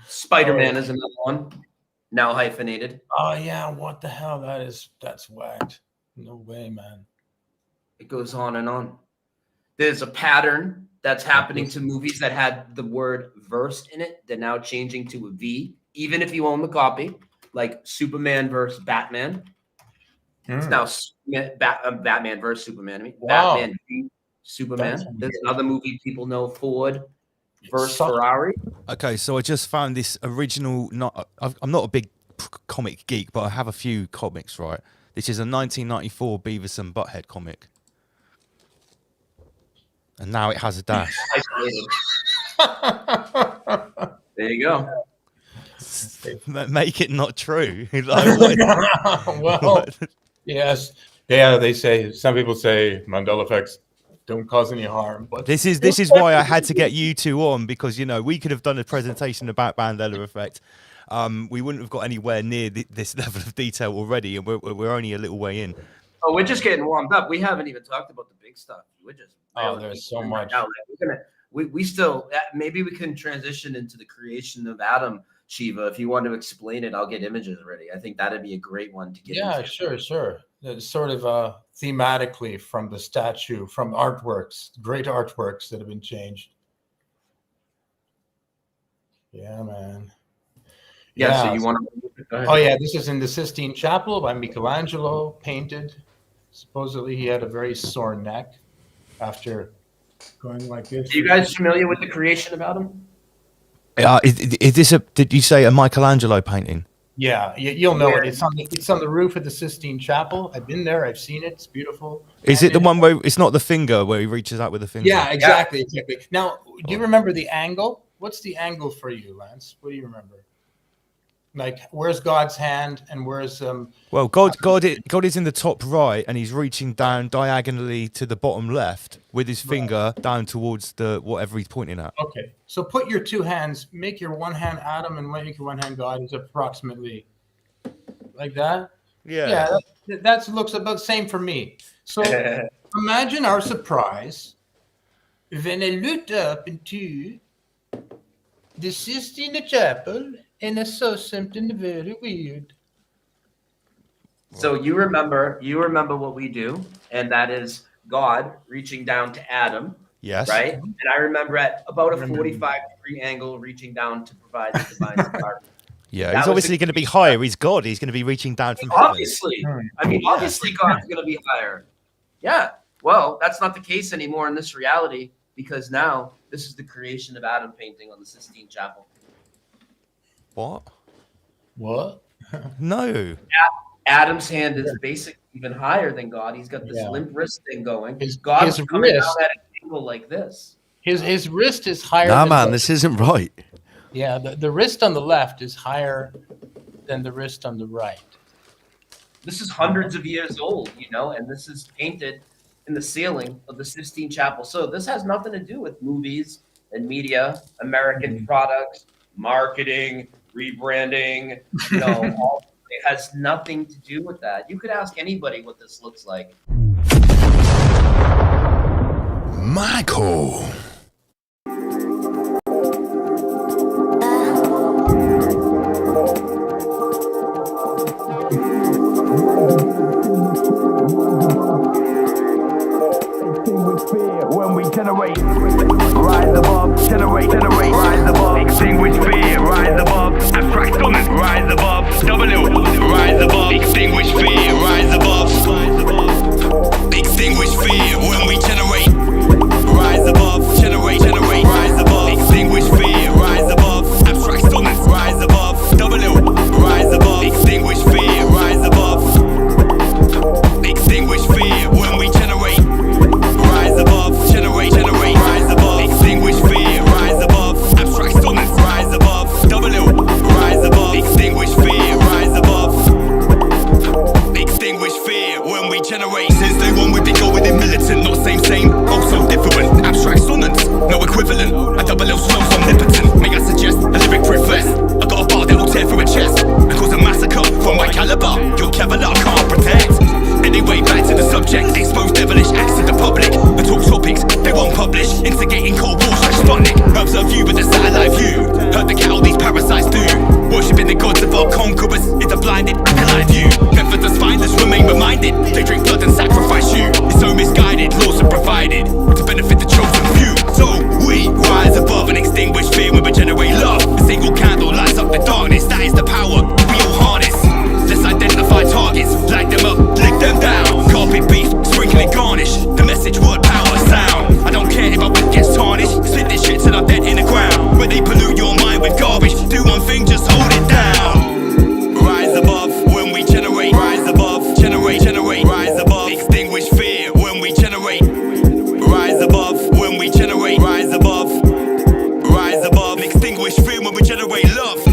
Spider-Man is another one, now hyphenated. Oh yeah, what the hell? That's whacked. No way, man. It goes on and on. There's a pattern that's happening to movies that had the word verse in it. They're now changing to a V, even if you own the copy, like Superman versus Batman. It's now Batman versus Superman. I mean, Wow. Batman v Superman. That's There's weird. another movie people know, Ford versus Suck. Ferrari. Okay, so I just found this original. I'm not a big comic geek, but I have a few comics. Right, this is a 1994 Beavis and Butthead comic, and now it has a dash. There you go. Make it not true. Like, what- Well, what? yes. Yeah, some people say Mandela effects don't cause any harm. But This is why I had to get you two on, because we could have done a presentation about Mandela effect. We wouldn't have got anywhere near this level of detail already, and we're only a little way in. Oh, we're just getting warmed up. We haven't even talked about the big stuff. We're just there's so right much. now. Like, we still maybe we can transition into the creation of Adam. Shiva, if you want to explain it, I'll get images ready. I think that'd be a great one to get Yeah, into. sure. It's sort of thematically from the statue, from artworks, great artworks that have been changed. Yeah, man. Yeah, so you want to go ahead. Oh yeah, this is in the Sistine Chapel by Michelangelo, painted. Supposedly he had a very sore neck after going like this. Are you guys familiar with the creation of Adam? Is this did you say a Michelangelo painting? Yeah, you'll know it. It's on the roof of the Sistine Chapel. I've been there. I've seen it. It's beautiful. Is it the one where it's not the finger where he reaches out with the finger? Yeah, exactly. Now, do you remember the angle? What's the angle for you, Lance? What do you remember? Like, where's God's hand and where's Well, God is in the top right, and he's reaching down diagonally to the bottom left with his finger down towards the whatever he's pointing at. Okay, so put your two hands, make your one hand Adam and make your one hand God is approximately like that. Yeah, that looks about the same for me. So imagine our surprise when I looked up into the Sistine Chapel and I saw something very weird. So you remember what we do, and that is God reaching down to Adam, Yes. right? And I remember at about a 45-degree angle reaching down to provide the divine spark. Yeah, That he's was obviously the- going to be higher. He's God. He's going to be reaching down from heaven. Obviously. I mean, obviously God's going to be higher. Yeah. Well, that's not the case anymore in this reality, because now this is the creation of Adam painting on the Sistine Chapel. What? What? No. Adam's hand is basically even higher than God. He's got this Yeah. limp wrist thing going. His God's coming wrist- down at an angle like this. His wrist is higher. Nah, than man, the- this isn't right. Yeah, the wrist on the left is higher than the wrist on the right. This is hundreds of years old, and this is painted in the ceiling of the Sistine Chapel. So this has nothing to do with movies and media, American products, marketing, rebranding, it has nothing to do with that. You could ask anybody what this looks like. Michael. When we generate, rise above, generate, rise above, extinguish fear, rise above, abstract stillness, rise above, rise above, extinguish fear, rise above, extinguish fear when we generate, rise above, generate, rise above, extinguish fear, rise above, abstract stillness, rise above, rise above, extinguish fear, rise above, extinguish fear when we generate. Rise above, generate, rise above, extinguish fear, rise above, abstract stillness, rise above, rise above, extinguish fear, rise above, extinguish fear when we generate. Since day one we've been going in militant, not same, also different, abstract stillness, no equivalent, a double L slow's omnipotent, may I suggest a lyric profess, I got a bar that will tear through a chest, and cause a massacre from my caliber, your Kevlar can't protect. Anyway, back to the subject, expose devilish acts to the public, and talk topics they won't publish, instigating cold wars like Sputnik, observe you with a satellite view, heard the cattle these parasites do, worshipping the gods of our conquerors is a blinded acolyte view, never the spineless remain reminded, they drink blood and sacrifice you, it's so misguided, laws are provided, to benefit the chosen few, so we rise above and extinguish fear when we generate love, a single candle lights up the darkness, that is the power we all harness. Let's identify targets, light them up, lick them down. Carpet beef, sprinkle and garnish. The message, word, power, sound. I don't care if our wit gets tarnished. Spit this shit till I'm dead in the ground. Where they pollute your mind with garbage. Do one thing, just hold it down. Rise above when we generate. Rise above, generate, rise above. Extinguish fear when we generate. Rise above when we generate. Rise above, extinguish fear when we generate love.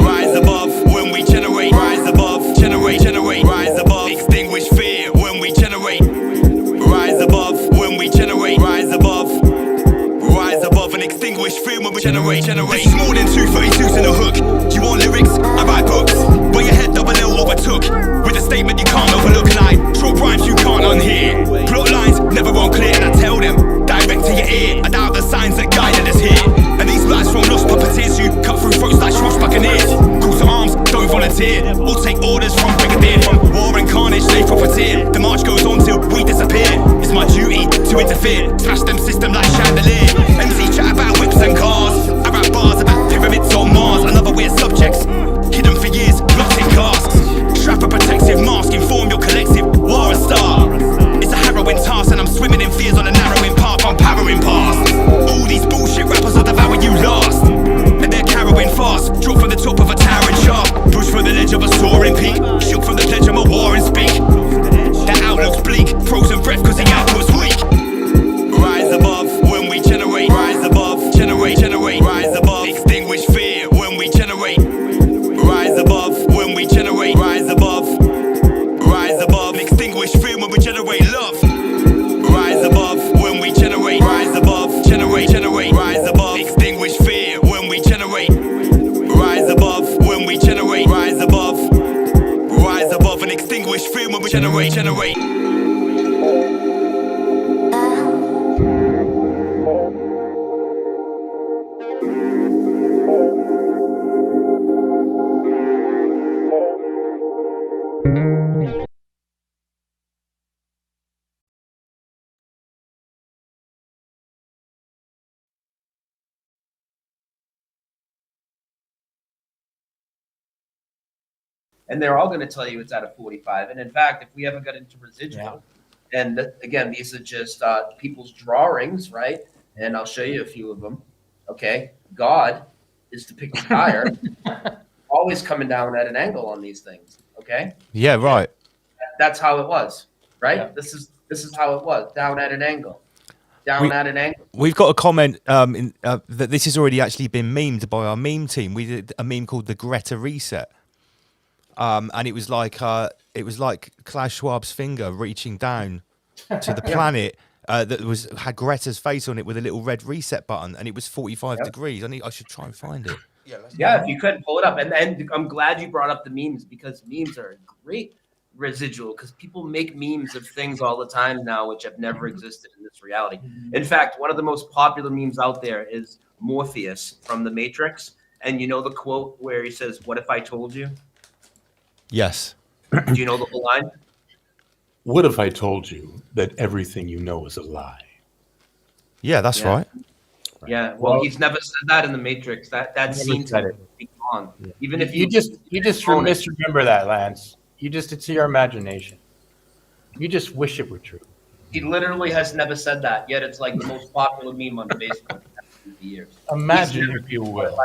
Rise above when we generate. Rise above, generate, rise above. Extinguish fear when we generate. Rise above when we generate. Rise above and extinguish fear when we generate. This is more than 232s in a hook. You want lyrics? I write books. Where your head double L overtook. With a statement you can't overlook, and I drop rhymes you can't unhear. Plot lines never unclear, and I tell them direct to your ear. I doubt the signs that guided us here. And these lies from lost puppeteers who cut through throats like Schroff's buccaneers. Calls to arms, don't volunteer, or take orders from brigadier. From war and carnage, they profiteer. The march goes on till we disappear. It's my duty to interfere, smash them system like chandelier. MC chat about whips and cars, I rap bars about pyramids on Mars. Another weird subjects, hidden for years, locked in casks. Strap a protective mask, inform your collective, war a star. It's a harrowing task, and I'm swimming in fears on a narrowing path, I'm powering past. All these bullshit rappers will devour you last, and they're carrowing fast. Drop from the top of a towering shaft, push from the ledge of a soaring peak, shook from the pledge of a war and speak. The outlook's bleak, frozen breath cause the output's weak. Rise above when we generate. Rise above, generate, rise above. Extinguish fear when we generate. Rise above when we generate. Rise above, extinguish fear when we generate love. Rise above when we generate. Rise above, generate, rise above. Extinguish fear when we generate. Rise above when we generate. Rise above and extinguish fear when we generate. and they're all going to tell you it's at a 45. And in fact, if we ever got into residual, and again, these are just people's drawings, right? And I'll show you a few of them. Okay, God is depicted higher, always coming down at an angle on these things. Okay. Yeah, right. That's how it was, right? Yeah. This is how it was, down at an angle, at an angle. We've got a comment that this has already actually been memed by our meme team. We did a meme called the Greta Reset, and it was like Klaus Schwab's finger reaching down to the planet that had Greta's face on it with a little red reset button, and it was 45 degrees. I should try and find it. Yeah, if you could pull it up, and I'm glad you brought up the memes, because memes are a great residual, because people make memes of things all the time now which have never existed in this reality. In fact, one of the most popular memes out there is Morpheus from The Matrix, and you know the quote where he says, "What if I told you?" Yes. Do you know the whole line? What if I told you that everything you know is a lie? Yeah, that's right. Yeah, well, he's never said that in The Matrix. That scene said it. on. Even if You just misremember that, Lance. It's your imagination. You just wish it were true. he literally has never said that, yet it's like the most popular meme on Facebook for years. Imagine, if you will.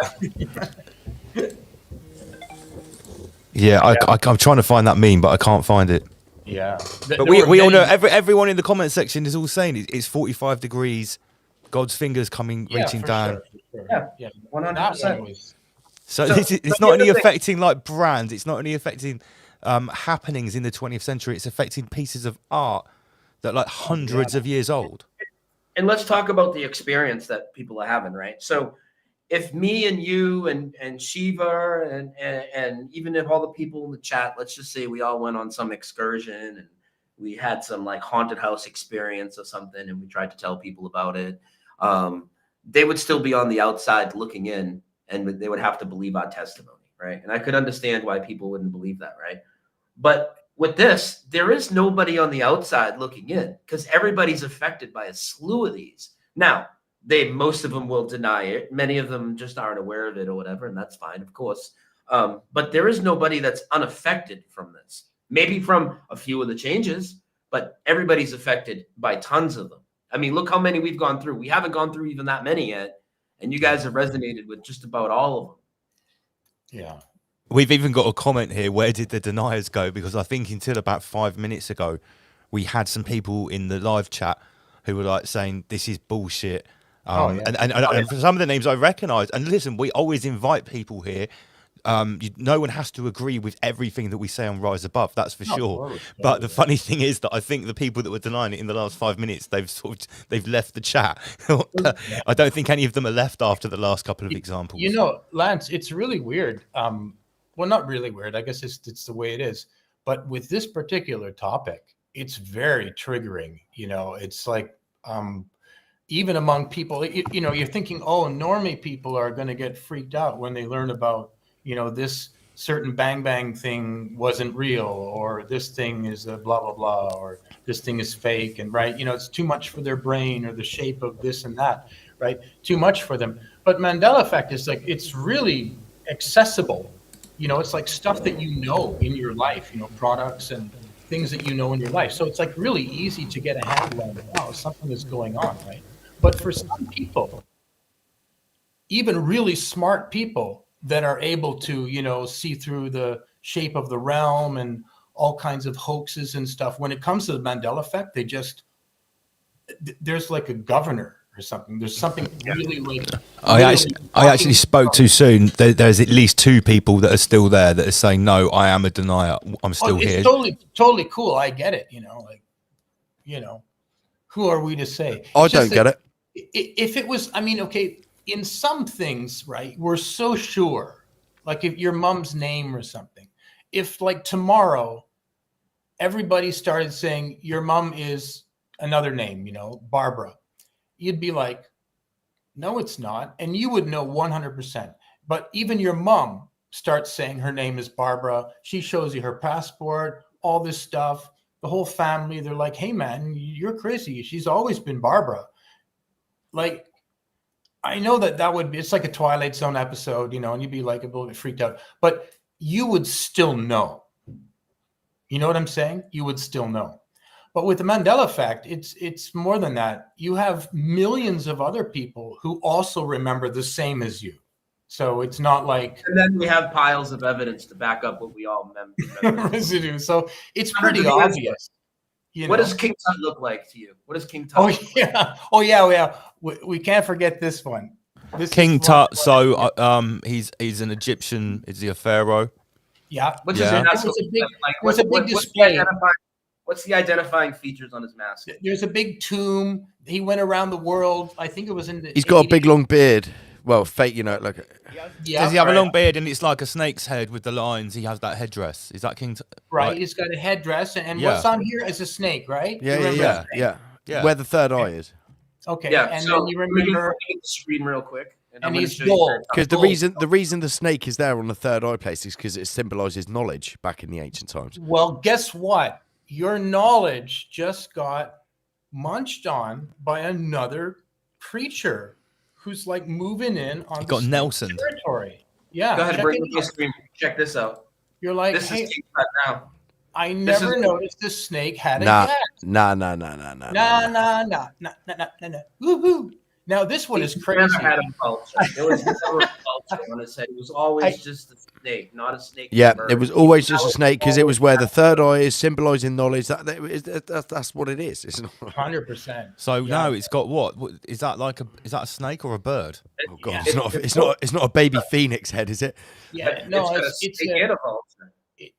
Yeah, I'm trying to find that meme, but I can't find it. Yeah. But we all know, everyone in the comment section is all saying it's 45 degrees, God's fingers reaching down. Sure. Yeah, 100%. So So it's not only affecting like brands, it's not only affecting happenings in the 20th century, it's affecting pieces of art that are like hundreds of years old. And let's talk about the experience that people are having, right? So if me and you and Shiva and even if all the people in the chat, let's just say we all went on some excursion and we had some like haunted house experience or something, and we tried to tell people about it, they would still be on the outside looking in, and they would have to believe our testimony, right? And I could understand why people wouldn't believe that, right? But with this, there is nobody on the outside looking in, because everybody's affected by a slew of these. Now, most of them will deny it. Many of them just aren't aware of it or whatever, and that's fine, of course. But there is nobody that's unaffected from this. Maybe from a few of the changes, but everybody's affected by tons of them. I mean, look how many we've gone through. We haven't gone through even that many yet, and you guys have resonated with just about all of them. Yeah. We've even got a comment here, where did the deniers go? Because I think until about 5 minutes ago, we had some people in the live chat who were like saying, this is bullshit. And for some of the names I recognise, and listen, we always invite people here. No one has to agree with everything that we say on Rise Above, that's for sure. But the funny thing is that I think the people that were denying it in the last 5 minutes, they've left the chat. I don't think any of them are left after the last couple of examples. You know, Lance, it's really weird. Well, not really weird. I guess it's the way it is. But with this particular topic, it's very triggering. You know, it's like even among people, you know, you're thinking, oh, normie people are going to get freaked out when they learn about, you know, this certain bang bang thing wasn't real, or this thing is a blah blah blah, or this thing is fake, and right, you know, it's too much for their brain, or the shape of this and that, right? Too much for them. But Mandela effect is like, it's really accessible. You know, it's like stuff that you know in your life, you know, products and things that you know in your life. So it's like really easy to get a handle on, wow, something is going on, right? But for some people, even really smart people that are able to, you know, see through the shape of the realm and all kinds of hoaxes and stuff, when it comes to the Mandela effect, there's like a governor or something. There's something really like... I actually spoke too soon. There's at least 2 people that are still there that are saying, no, I am a denier. I'm still here. It's totally cool. I get it. You know, like, you know, who are we to say? I don't get it. If it was, I mean, okay, in some things, right, we're so sure, like if your mom's name or something, if like tomorrow everybody started saying your mom is another name, you know, Barbara, you'd be like, no, it's not. And you would know 100%. But even your mom starts saying her name is Barbara. She shows you her passport, all this stuff, the whole family. They're like, hey, man, you're crazy. She's always been Barbara. Like, I know that would be, it's like a Twilight Zone episode, you know, and you'd be like a little bit freaked out. But you would still know. You know what I'm saying? You would still know. But with the Mandela effect, it's more than that. You have millions of other people who also remember the same as you. So it's not like And then we have piles of evidence to back up what we all remember. residue. So it's Hundreds pretty of years obvious. You What know? does King Tut look like to you? What does King Tut Oh look like? yeah, oh yeah. We can't forget this one. This King is one- Tut. So he's an Egyptian. Is he a pharaoh? Yeah, What's Yeah. his mask It was a look big- like? it was a big display. What's the identifying features on his mask? there's a big tomb. He went around the world. I think it was in the. He's got a 80s. big long beard. Well, fake, like Yeah, Does he have a right. long beard and it's like a snake's head with the lines? He has that headdress. Is that King Tut? Right, he's got a headdress, and Yeah. what's on here is a snake, right? You yeah, remember yeah, that? yeah, Yeah. Where the third eye is. Okay, Yeah, and so then you remember, let me get the screen real quick. I'm and gonna he's show you gold. Because Gold. the reason the snake is there on the third eye place is because it symbolizes knowledge back in the ancient times. Well, guess what? Your knowledge just got munched on by another creature who's like moving in on He got the Nelson. territory. Yeah, Go ahead, check bring it up my out. screen. Check this out. You're like, This hey, is King Tut now. I this never is- noticed this snake had a Nah, gat. nah. Nah. Woohoo! Now this one is He crazy. never had a vulture. There was never a vulture on his head. It was always just a snake, not a snake. Yeah, bird. it was always just That a was snake because it was always where the that. third eye is symbolizing knowledge. That's what it is. It's not. 100%. So Yeah. now it's got what? Is that like is that a snake or a bird? Oh god, Yeah. it's not a baby phoenix head, is it? Yeah, no, got a it's snake and a vulture.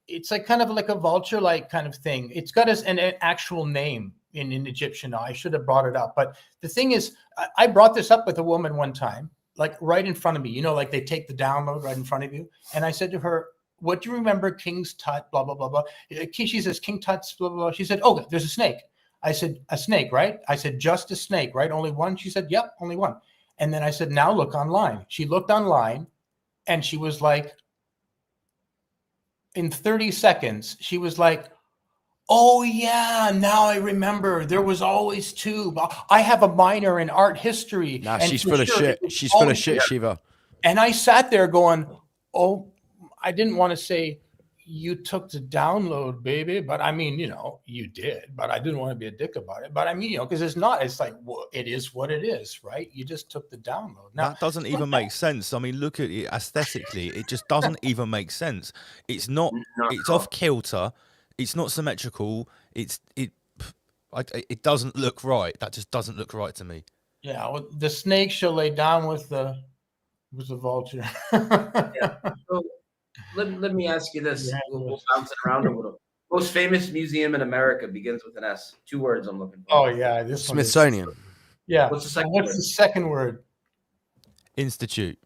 it's like kind of like a vulture-like kind of thing. It's got an actual name in Egyptian. I should have brought it up, but the thing is, I brought this up with a woman one time, like right in front of me. You know, like they take the download right in front of you, and I said to her, "What do you remember King's Tut? Blah blah blah blah." She says King Tut's blah blah blah. She said, "Oh, there's a snake." I said, "A snake, right?" I said, "Just a snake, right? Only one?" She said, "Yep, only one." And then I said, "Now look online." She looked online, and she was like, in 30 seconds, she was like, "Oh yeah, now I remember. There was always two. I have a minor in art history." Nah, and she's for full of sure, shit. it was She's full of always shit, there. Shiva. And I sat there going, "Oh, I didn't want to say you took the download, baby, but I mean, you know, you did, but I didn't want to be a dick about it. But I mean, you know, because it's like, well, it is what it is, right? You just took the download." Now, That doesn't even make sense. I mean, look at it aesthetically. It just doesn't even make sense. It's not. Not It's at all. off kilter. It's not symmetrical. It doesn't look right. That just doesn't look right to me. yeah, well, the snake shall lay down with the vulture. So let me ask you this. Yeah. We'll bounce it around a little. Most famous museum in America begins with an S. 2 words I'm looking Oh for. yeah, this one is- Smithsonian. Yeah. What's the second What's word? the second word? Institute.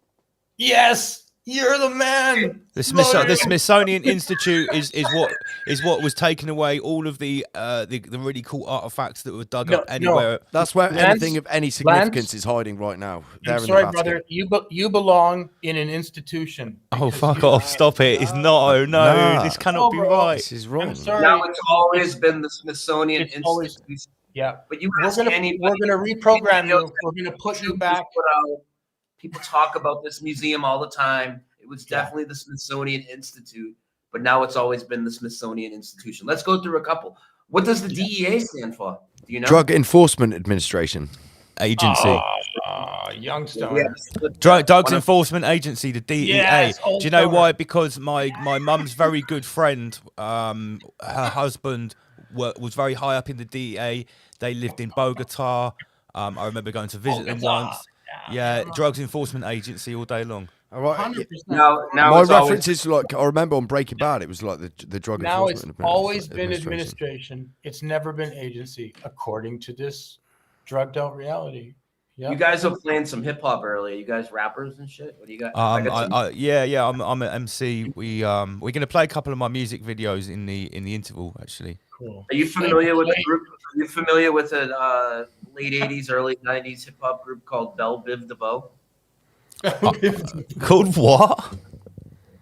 Yes, you're the man. The Loaded. Smithsonian Institute is what was taking away all of the really cool artifacts that were dug No, up anywhere. That's where Lance- anything of any significance is hiding right now. They're I'm in sorry, the Vatican. brother. You belong in an institution. Oh, because fuck you- off! Stop it! It's not. No, Nah. this cannot be bro. right. This is wrong. I'm sorry. Now it's always been the Smithsonian It's always- Institute. Yeah, But you we're ask gonna anybody, reprogram you. We're gonna put you Troop back. was put out. People talk about this museum all the time. It was Yeah. definitely the Smithsonian Institute, but now it's always been the Smithsonian Institution. Let's go through a couple. What does the DEA stand for? Do you know? Drug Enforcement Administration. Agency. Youngstone. Yeah. Drugs One of- Enforcement Agency, the DEA. Yes, Do you know old why? Because my mum's very good friend, her husband was very high up in the DEA. They lived in Bogota. I remember going to visit them Bogota. once. Yeah, Drugs Enforcement Agency all day long. All right. 100%. Now My it's always- reference is like I remember on Breaking Bad, it was like the Drug Now it's Enforcement always been administration. It's never been agency, according to this drugged out reality. Yeah. You guys were playing some hip hop earlier. You guys rappers and shit. What do you got? I got some- Yeah. I'm an MC. We're gonna play a couple of my music videos in the interval actually. Cool. Are you familiar with a group? Are you familiar with a late '80s, early '90s hip hop group called Belle Biv DeVoe? Called what?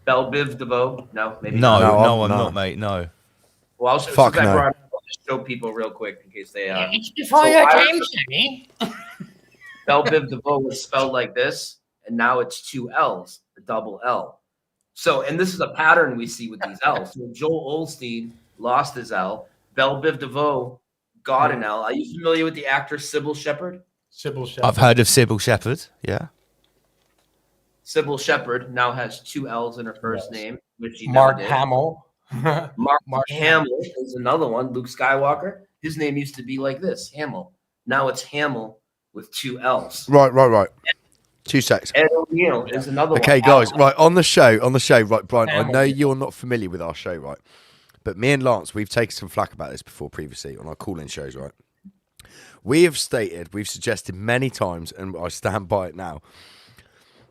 Belle Biv DeVoe? No, maybe No, not. No, I'm no. not, mate. No. Well, I'll Fuck no. I'll just show people real quick in case they. It's before So your I- time, Sammy. Belle Biv DeVoe was spelled like this, and now it's 2 L's, a double L. So, and this is a pattern we see with these L's. So Joel Osteen lost his L. Belle Biv DeVoe got an L. Are you familiar with the actor Sybil Shepherd? Sybil Shepherd. I've heard of Sybil Shepherd. Yeah. Sybil Shepherd now has 2 L's in her first name, which she Mark never did. Hamill. Mark Hamill is another one. Luke Skywalker. His name used to be like this, Hamill. Now it's Hamill with 2 L's. Right. 2 secs. Ed O'Neill is another one. Okay, guys, right, on the show, right, Brian, I know Hamilton. you're not familiar with our show, right? But me and Lance, we've taken some flack about this before previously on our call-in shows, right? We've suggested many times, and I stand by it now,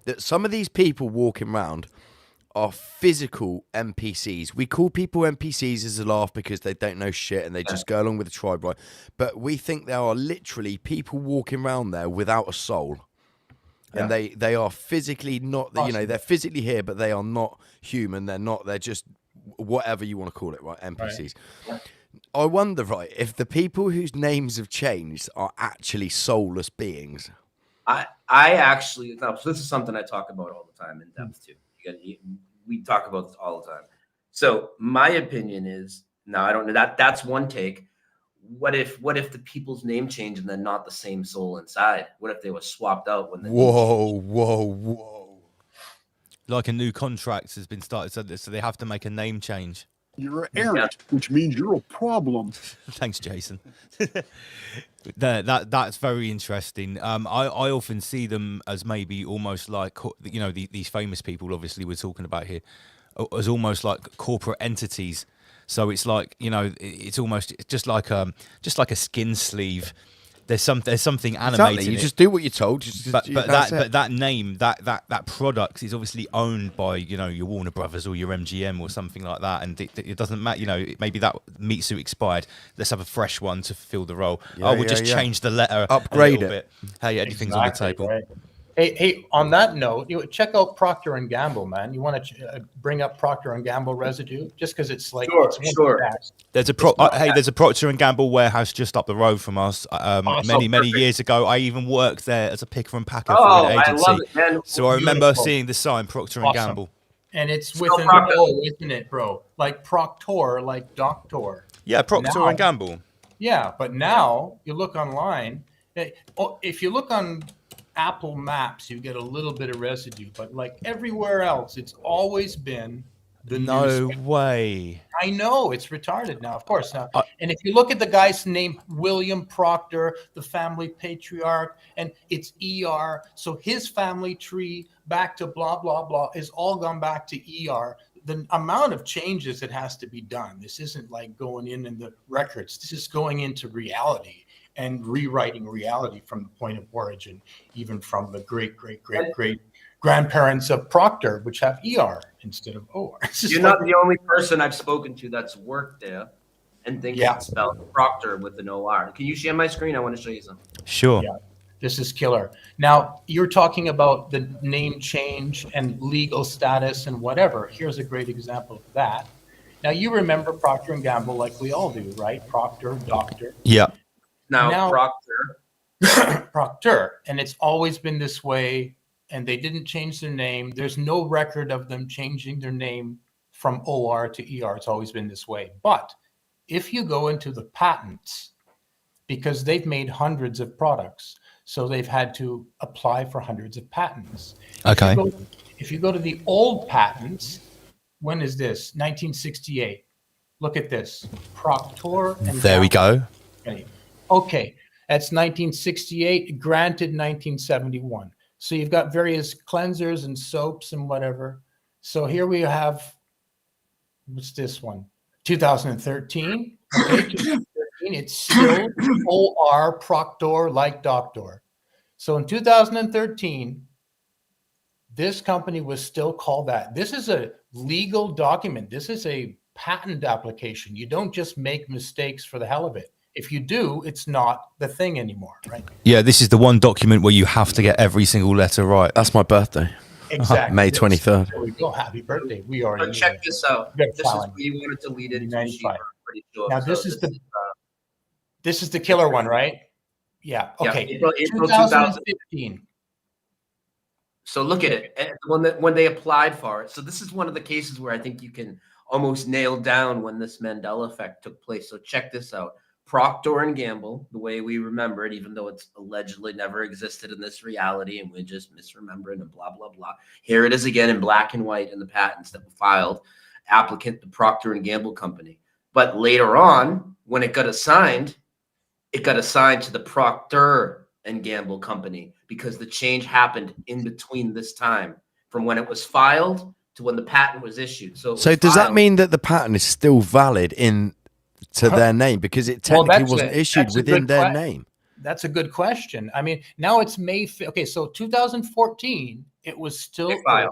that some of these people walking around are physical NPCs. We call people NPCs as a laugh because they don't know shit and they just go along with the tribe, right? But we think there are literally people walking around there without a soul. And they are physically not, they're physically here, but they are not human. They're just whatever you want to call it, right? NPCs. Right. I wonder, right, if the people whose names have changed are actually soulless beings. I actually, so this is something I talk about all the time in depth too. We talk about this all the time. So my opinion is, now I don't know, that's one take. What if the people's name changed and they're not the same soul inside? What if they were swapped out when the Whoa. Like a new contract has been started, so they have to make a name change. You're errant, which means you're a problem. Thanks, Jason. That's very interesting. I often see them as maybe almost like, these famous people obviously we're talking about here, as almost like corporate entities. So it's like, it's almost just like a skin sleeve. There's something animated. Exactly. You just do what you're told. But that name, that product is obviously owned by your Warner Brothers or your MGM or something like that, and it doesn't matter. Maybe that meat suit expired. Let's have a fresh one to fill the role. We'll just change the letter, upgrade a little bit. Hey, anything's on the table. Right. Hey, on that note, check out Procter and Gamble, man. You want to bring up Procter and Gamble Residue just because it's like sure. There's a there's a Procter and Gamble warehouse just up the road from us. Many years ago, I even worked there as a picker and packer for an agency. I love it, man. So I remember seeing the sign Procter and Gamble. And it's with an O, isn't it, bro? Like Proctor, like doctor. Yeah, Procter and Gamble. Yeah, but now you look online. If you look on Apple Maps, you get a little bit of residue, but like everywhere else, it's always been the no way. I know it's retarded now, of course. Now, and if you look at the guy's name, William Proctor, the family patriarch, and it's ER, so his family tree back to blah blah blah is all gone back to ER. The amount of changes that has to be done. This isn't like going in the records. This is going into reality and rewriting reality from the point of origin, even from the great grandparents of Procter, which have ER instead of OR. You're not the only person I've spoken to that's worked there and thinks it's spelled Procter with an OR. Can you share my screen? I want to show you something. Sure. Yeah, this is killer. Now, you're talking about the name change and legal status and whatever. Here's a great example of that. Now, you remember Procter & Gamble like we all do, right? Procter, doctor. Yeah. Now Procter, and it's always been this way, and they didn't change their name. There's no record of them changing their name from OR to ER. It's always been this way. But if you go into the patents, because they've made hundreds of products, so they've had to apply for hundreds of patents. Okay. If you go to the old patents, when is this? 1968. Look at this. Procter and there we go. Okay, that's 1968, granted 1971. So you've got various cleansers and soaps and whatever. So here we have, what's this one? 2013. Okay, 2013, it's still OR, Proctor, like doctor. So in 2013, this company was still called that. This is a legal document. This is a patent application. You don't just make mistakes for the hell of it. If you do, it's not the thing anymore, right? Yeah, this is the one document where you have to get every single letter right. That's my birthday. Exactly. May 23rd. There we go. Happy birthday. We already check this out. This is where you wanted to lead into. I'm pretty sure. Now this is the killer one, right? Yeah. Okay. April 2015. So look at it. And when they applied for it. So this is one of the cases where I think you can almost nail down when this Mandela effect took place. So check this out. Procter and Gamble, the way we remember it, even though it's allegedly never existed in this reality and we're just misremembering and blah, blah, blah. Here it is again in black and white in the patents that were filed. Applicant, the Procter and Gamble company. But later on, when it got assigned to the Procter and Gamble company because the change happened in between this time from when it was filed to when the patent was issued. So does that mean that the patent is still valid to their name because it technically wasn't issued within their name? That's a good question. I mean, now it's May 5th. Okay, so 2014, it was still OR,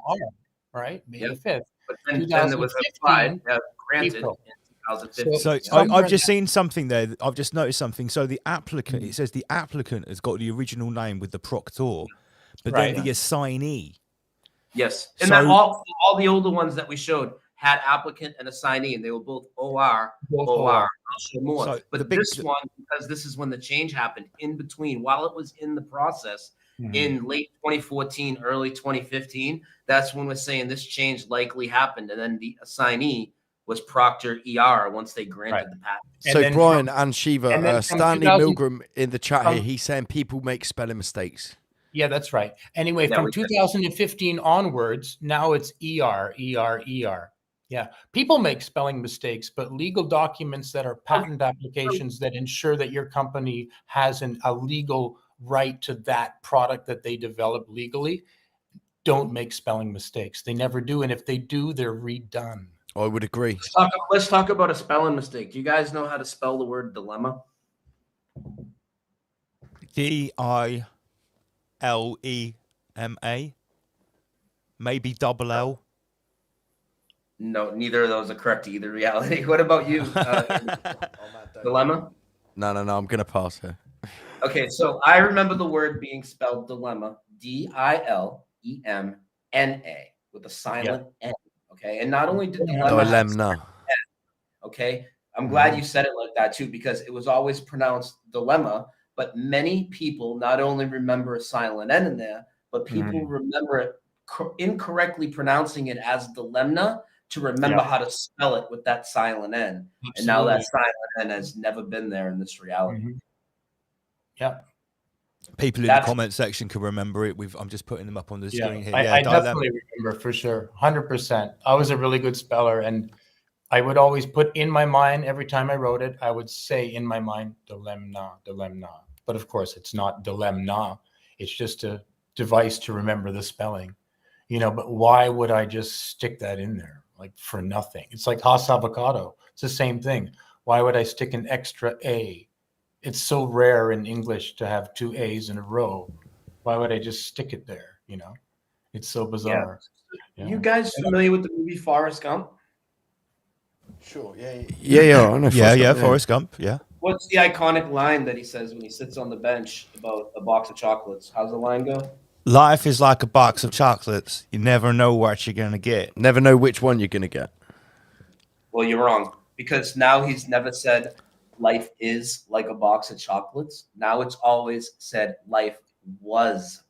right? May 5th. But then it was applied, granted April. in 2015. So I've just seen something there. I've just noticed something. So the applicant, it says the applicant has got the original name with the proctor, but then the assignee. Yes, and that all the older ones that we showed had applicant and assignee, and they were both OR. I'll show more. So but this one, because this is when the change happened in between, while it was in the process in late 2014, early 2015, that's when we're saying this change likely happened. And then the assignee was Procter ER once they granted the patent. So Brian and Shiva, Stanley Milgram in the chat here, he's saying people make spelling mistakes. Yeah, that's right. Anyway, from 2015 onwards, now it's ER. Yeah, people make spelling mistakes, but legal documents that are patent applications that ensure that your company has a legal right to that product that they develop legally don't make spelling mistakes. They never do. And if they do, they're redone. I would agree. Let's talk about a spelling mistake. Do you guys know how to spell the word dilemma? DILEMA. Maybe double L. No, neither of those are correct either reality. What about you? Dilemma? No, I'm going to pass her. Okay, so I remember the word being spelled dilemma, DILEMNA, with a silent N. Okay, and not only did dilemma, okay, I'm glad you said it like that too, because it was always pronounced dilemma, but many people not only remember a silent N in there, but people remember it incorrectly pronouncing it as dilemma to remember how to spell it with that silent N. Absolutely. And now that silent N has never been there in this reality. Yeah. People in the comment section can remember it. I'm just putting them up on the screen here. I definitely remember for sure. 100%. I was a really good speller, and I would always put in my mind every time I wrote it, I would say in my mind, dilemma. But of course, it's not dilemma. It's just a device to remember the spelling. But why would I just stick that in there? Like for nothing. It's like Haas avocado. It's the same thing. Why would I stick an extra A? It's so rare in English to have two A's in a row. Why would I just stick it there? It's so bizarre. Yeah. You guys familiar with the movie Forrest Gump? Sure. Yeah. I know Forrest Gump. Yeah. What's the iconic line that he says when he sits on the bench about a box of chocolates? How's the line go? Life is like a box of chocolates. You never know what you're going to get. Never know which one you're going to get. Well, you're wrong, because now he's never said life is like a box of chocolates. Now it's always said life was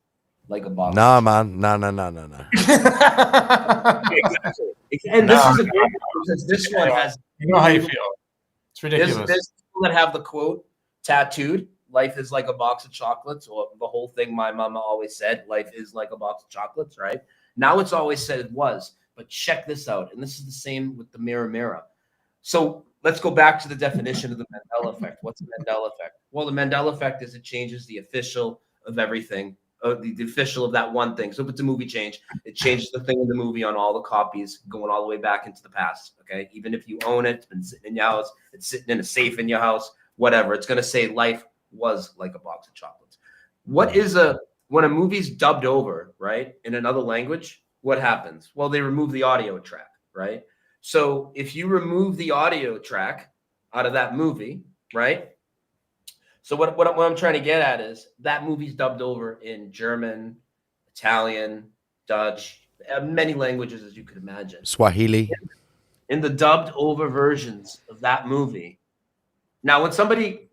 like a box. Nah, man. No. Exactly. And this is a great one, because this one has... You know how you feel. It's ridiculous. There's people that have the quote tattooed. Life is like a box of chocolates, or the whole thing my mama always said, life is like a box of chocolates, right? Now it's always said it was, but check this out. And this is the same with the mirror. So let's go back to the definition of the Mandela effect. What's the Mandela effect? Well, the Mandela effect is it changes the official of everything, the official of that one thing. So if it's a movie change, it changes the thing in the movie on all the copies going all the way back into the past, okay? Even if you own it, it's been sitting in your house, it's sitting in a safe in your house, whatever. It's going to say life was like a box of chocolates. When a movie's dubbed over, right, in another language, what happens? Well, they remove the audio track, right? So if you remove the audio track out of that movie, right? So what I'm trying to get at is that movie's dubbed over in German, Italian, Dutch, many languages as you could imagine. Swahili. In the dubbed over versions of that movie. Now, when somebody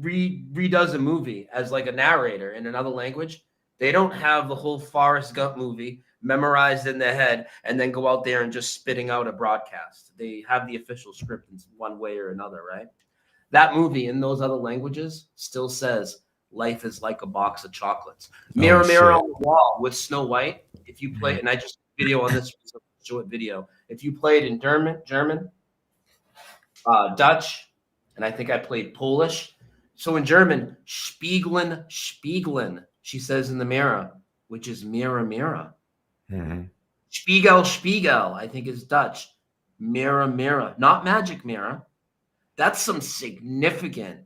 redoes a movie as like a narrator in another language, They don't have the whole Forrest Gump movie memorized in their head and then go out there and just spitting out a broadcast. They have the official script in one way or another, right? That movie in those other languages still says life is like a box of chocolates. Mirror, mirror on the wall with Snow White. If you play, and I just video on this short video. If you play it in German, Dutch, and I think I played Polish. So in German, spiegeln, spiegeln, she says in the mirror, which is mirror, mirror. Mm-hmm. Spiegel, Spiegel, I think is Dutch. Mirror, mirror, not magic mirror. That's some significant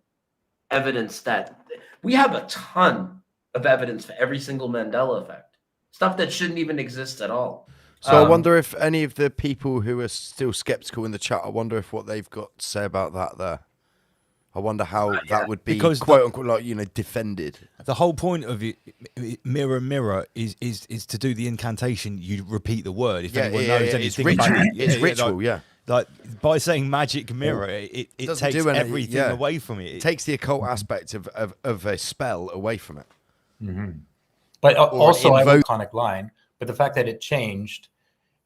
evidence that we have a ton of evidence for every single Mandela effect. Stuff that shouldn't even exist at all. So I wonder if any of the people who are still skeptical in the chat, I wonder if what they've got to say about that there. I wonder how that would be, because quote unquote, like, you know, defended. The whole point of it, mirror, mirror, is to do the incantation. You repeat the word. If anyone knows anything it's about ritual. it, It's ritual, yeah. Like by saying magic mirror, it Doesn't takes do anything, everything yeah. away from it. It takes the occult aspect of a spell away from it. Mm-hmm. But also, I have an invoke- iconic line. But the fact that it changed,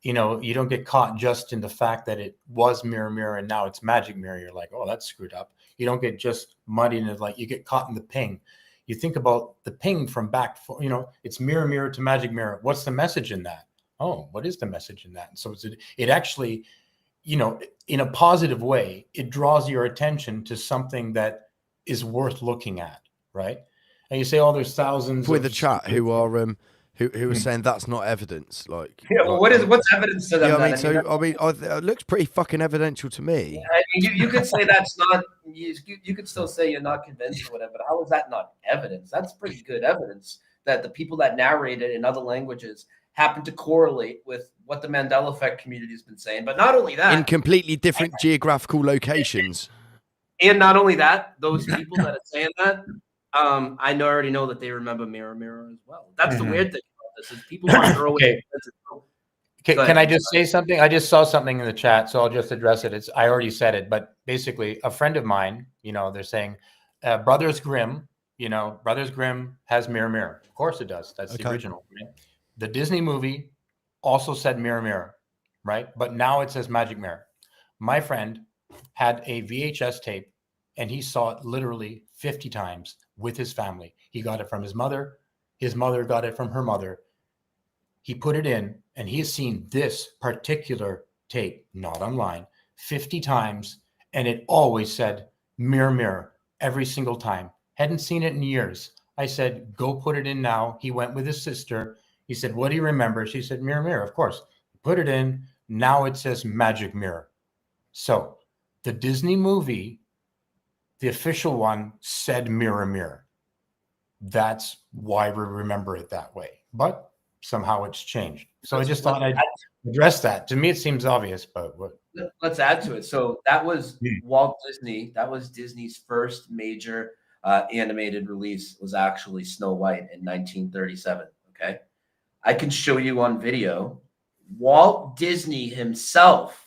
you know, you don't get caught just in the fact that it was mirror, mirror, and now it's magic mirror. You're like, oh, that's screwed up. You don't get just muddied in it, like you get caught in the ping. You think about the ping from back, you know, it's mirror, mirror to magic mirror. What's the message in that? Oh, what is the message in that? So it actually, you know, in a positive way, it draws your attention to something that is worth looking at, right? And you say, oh, there's thousands With of the chat who are who are saying that's not evidence. Like, Yeah, well, what's evidence to them? yeah, Then? I mean, it looks pretty fucking evidential to me. I mean, you could say that's not. You could still say you're not convinced or whatever. But how is that not evidence? That's pretty good evidence that the people that narrate it in other languages happen to correlate with what the Mandela effect community has been saying. But not only that, In completely different geographical locations. and not only that, those people that are saying that, I already know that they remember Mirror Mirror as well. That's the weird thing about this is people want to throw Okay. Can I just say something? I just saw something in the chat, so I'll just address it. I already said it, but basically, a friend of mine, you know, they're saying Brothers Grimm, you know, Brothers Grimm has Mirror Mirror. Of course it does. That's the original. Right? The Disney movie also said Mirror Mirror, right? But now it says Magic Mirror. My friend had a VHS tape, and he saw it literally 50 times with his family. He got it from his mother. His mother got it from her mother. He put it in, and he has seen this particular tape, not online, 50 times, and it always said Mirror Mirror every single time. Hadn't seen it in years. I said, go put it in now. He went with his sister. He said, what do you remember? She said, Mirror Mirror, of course. Put it in. Now it says Magic Mirror. So the Disney movie, the official one, said Mirror Mirror. That's why we remember it that way. But somehow it's changed. So I just thought I'd address that. To me, it seems obvious, but what? Let's add to it. So that was Walt Disney. That was Disney's first major animated release. Was actually Snow White in 1937. Okay, I can show you on video. Walt Disney himself,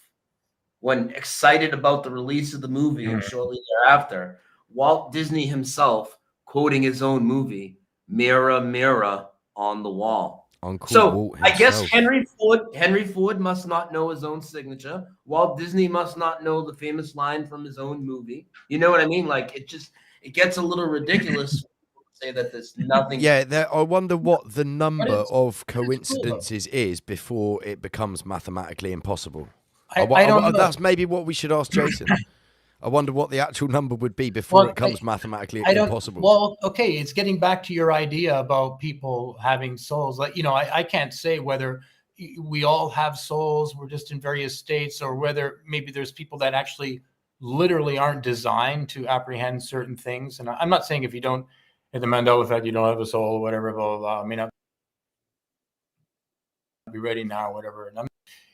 when excited about the release of the movie, and shortly thereafter, Walt Disney himself quoting his own movie, "Mirror, mirror on the wall." Uncle So Walt I guess himself. Henry Ford must not know his own signature. Walt Disney must not know the famous line from his own movie. You know what I mean? Like it gets a little ridiculous to say that there's nothing. Yeah, I wonder what the number of coincidences is before it becomes mathematically impossible. I don't know. That's maybe what we should ask Jason. I wonder what the actual number would be before it comes mathematically impossible. Well, okay, it's getting back to your idea about people having souls. Like, you know, I can't say whether we all have souls, we're just in various states, or whether maybe there's people that actually literally aren't designed to apprehend certain things. And I'm not saying if you don't, in the Mandela effect, you don't have a soul or whatever, blah, blah, blah. I mean, I'll be ready now, whatever. And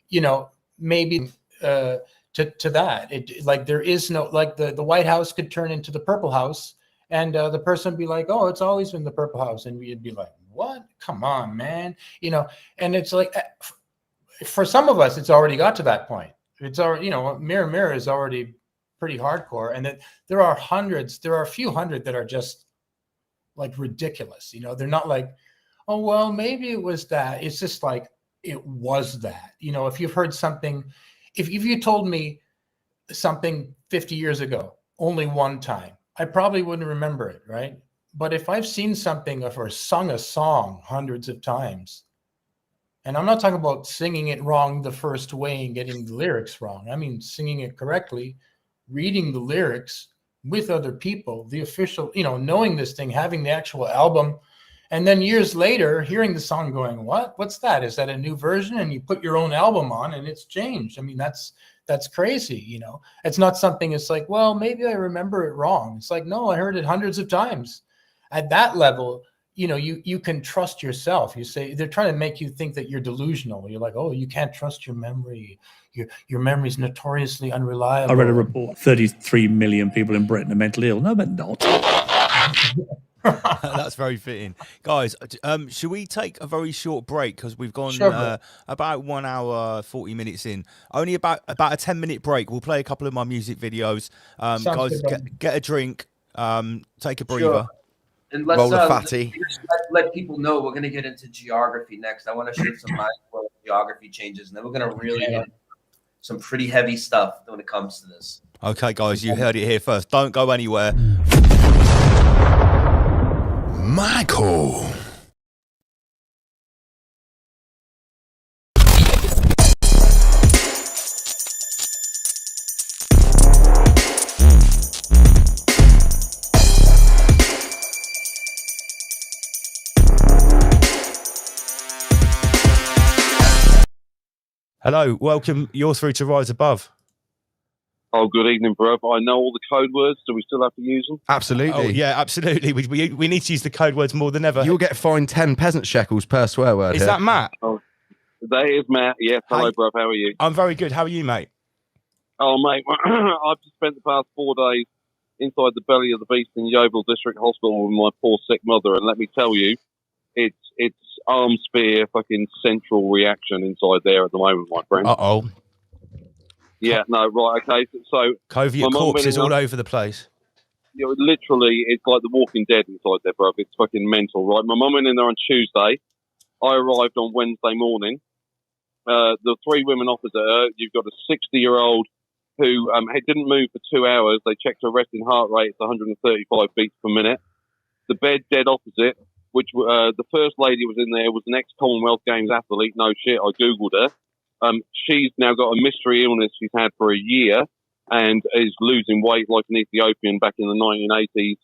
you know, maybe to that, like there is no, like the White House could turn into the Purple House, and the person would be like, oh, it's always been the Purple House, and we'd be like, what? Come on, man, you know. And it's like, for some of us, it's already got to that point. It's already, you know, Mirror Mirror is already pretty hardcore, and that there are a few hundred that are just like ridiculous. You know, they're not like, oh, well, maybe it was that. It's just like, it was that. You know, if you've heard something, if you told me something 50 years ago, only one time, I probably wouldn't remember it, right? But if I've seen something or sung a song hundreds of times, and I'm not talking about singing it wrong the first way and getting the lyrics wrong. I mean, singing it correctly, reading the lyrics with other people, the official, you know, knowing this thing, having the actual album, and then years later, hearing the song going, what's that? Is that a new version? And you put your own album on and it's changed. I mean, that's crazy, you know. It's not something, it's like, well, maybe I remember it wrong. It's like, no, I heard it hundreds of times. At that level, you know, you can trust yourself. You say, they're trying to make you think that you're delusional. You're like, oh, you can't trust your memory. Your memory is notoriously unreliable. I read a report, 33 million people in Britain are mentally ill. No, they're not. That's very fitting. Guys, should we take a very short break? Because we've gone about 1 hour, 40 minutes in. Only about a 10-minute break. We'll play a couple of my music videos. Guys, get a drink, take a breather. Sure. And let's Roll the fatty. let people know we're going to get into geography next. I want to show some mind-blowing geography changes, and then we're going to really get into some pretty heavy stuff when it comes to this. Okay, guys, you heard it here first. Don't go anywhere. Michael. Hello, welcome. You're through to Rise Above. Oh, good evening, bro. I know all the code words. Do we still have to use them? Absolutely. Oh, yeah, absolutely. We need to use the code words more than ever. You'll get fined 10 peasant shekels per swear word. Is here. that Matt? Oh, that is Matt. Yes. Hello, Hi. bro. How are you? I'm very good. How are you, mate? Oh, mate. I've just spent the past 4 days inside the belly of the beast in Yeovil District Hospital with my poor sick mother, and let me tell you, it's arm spear fucking central reaction inside there at the moment, my friend. Uh-oh. Yeah, no, right, okay. So Covert corpses all over the place. You know, literally, it's like the Walking Dead inside there, bro. It's fucking mental, right? My mum went in there on Tuesday. I arrived on Wednesday morning. The 3 women opposite her. You've got a 60-year-old who didn't move for 2 hours. They checked her resting heart rate. It's 135 beats per minute. The bed dead opposite, which the first lady was in there, was an ex-Commonwealth Games athlete. No shit, I Googled her. She's now got a mystery illness she's had for a year and is losing weight like an Ethiopian back in the 1980s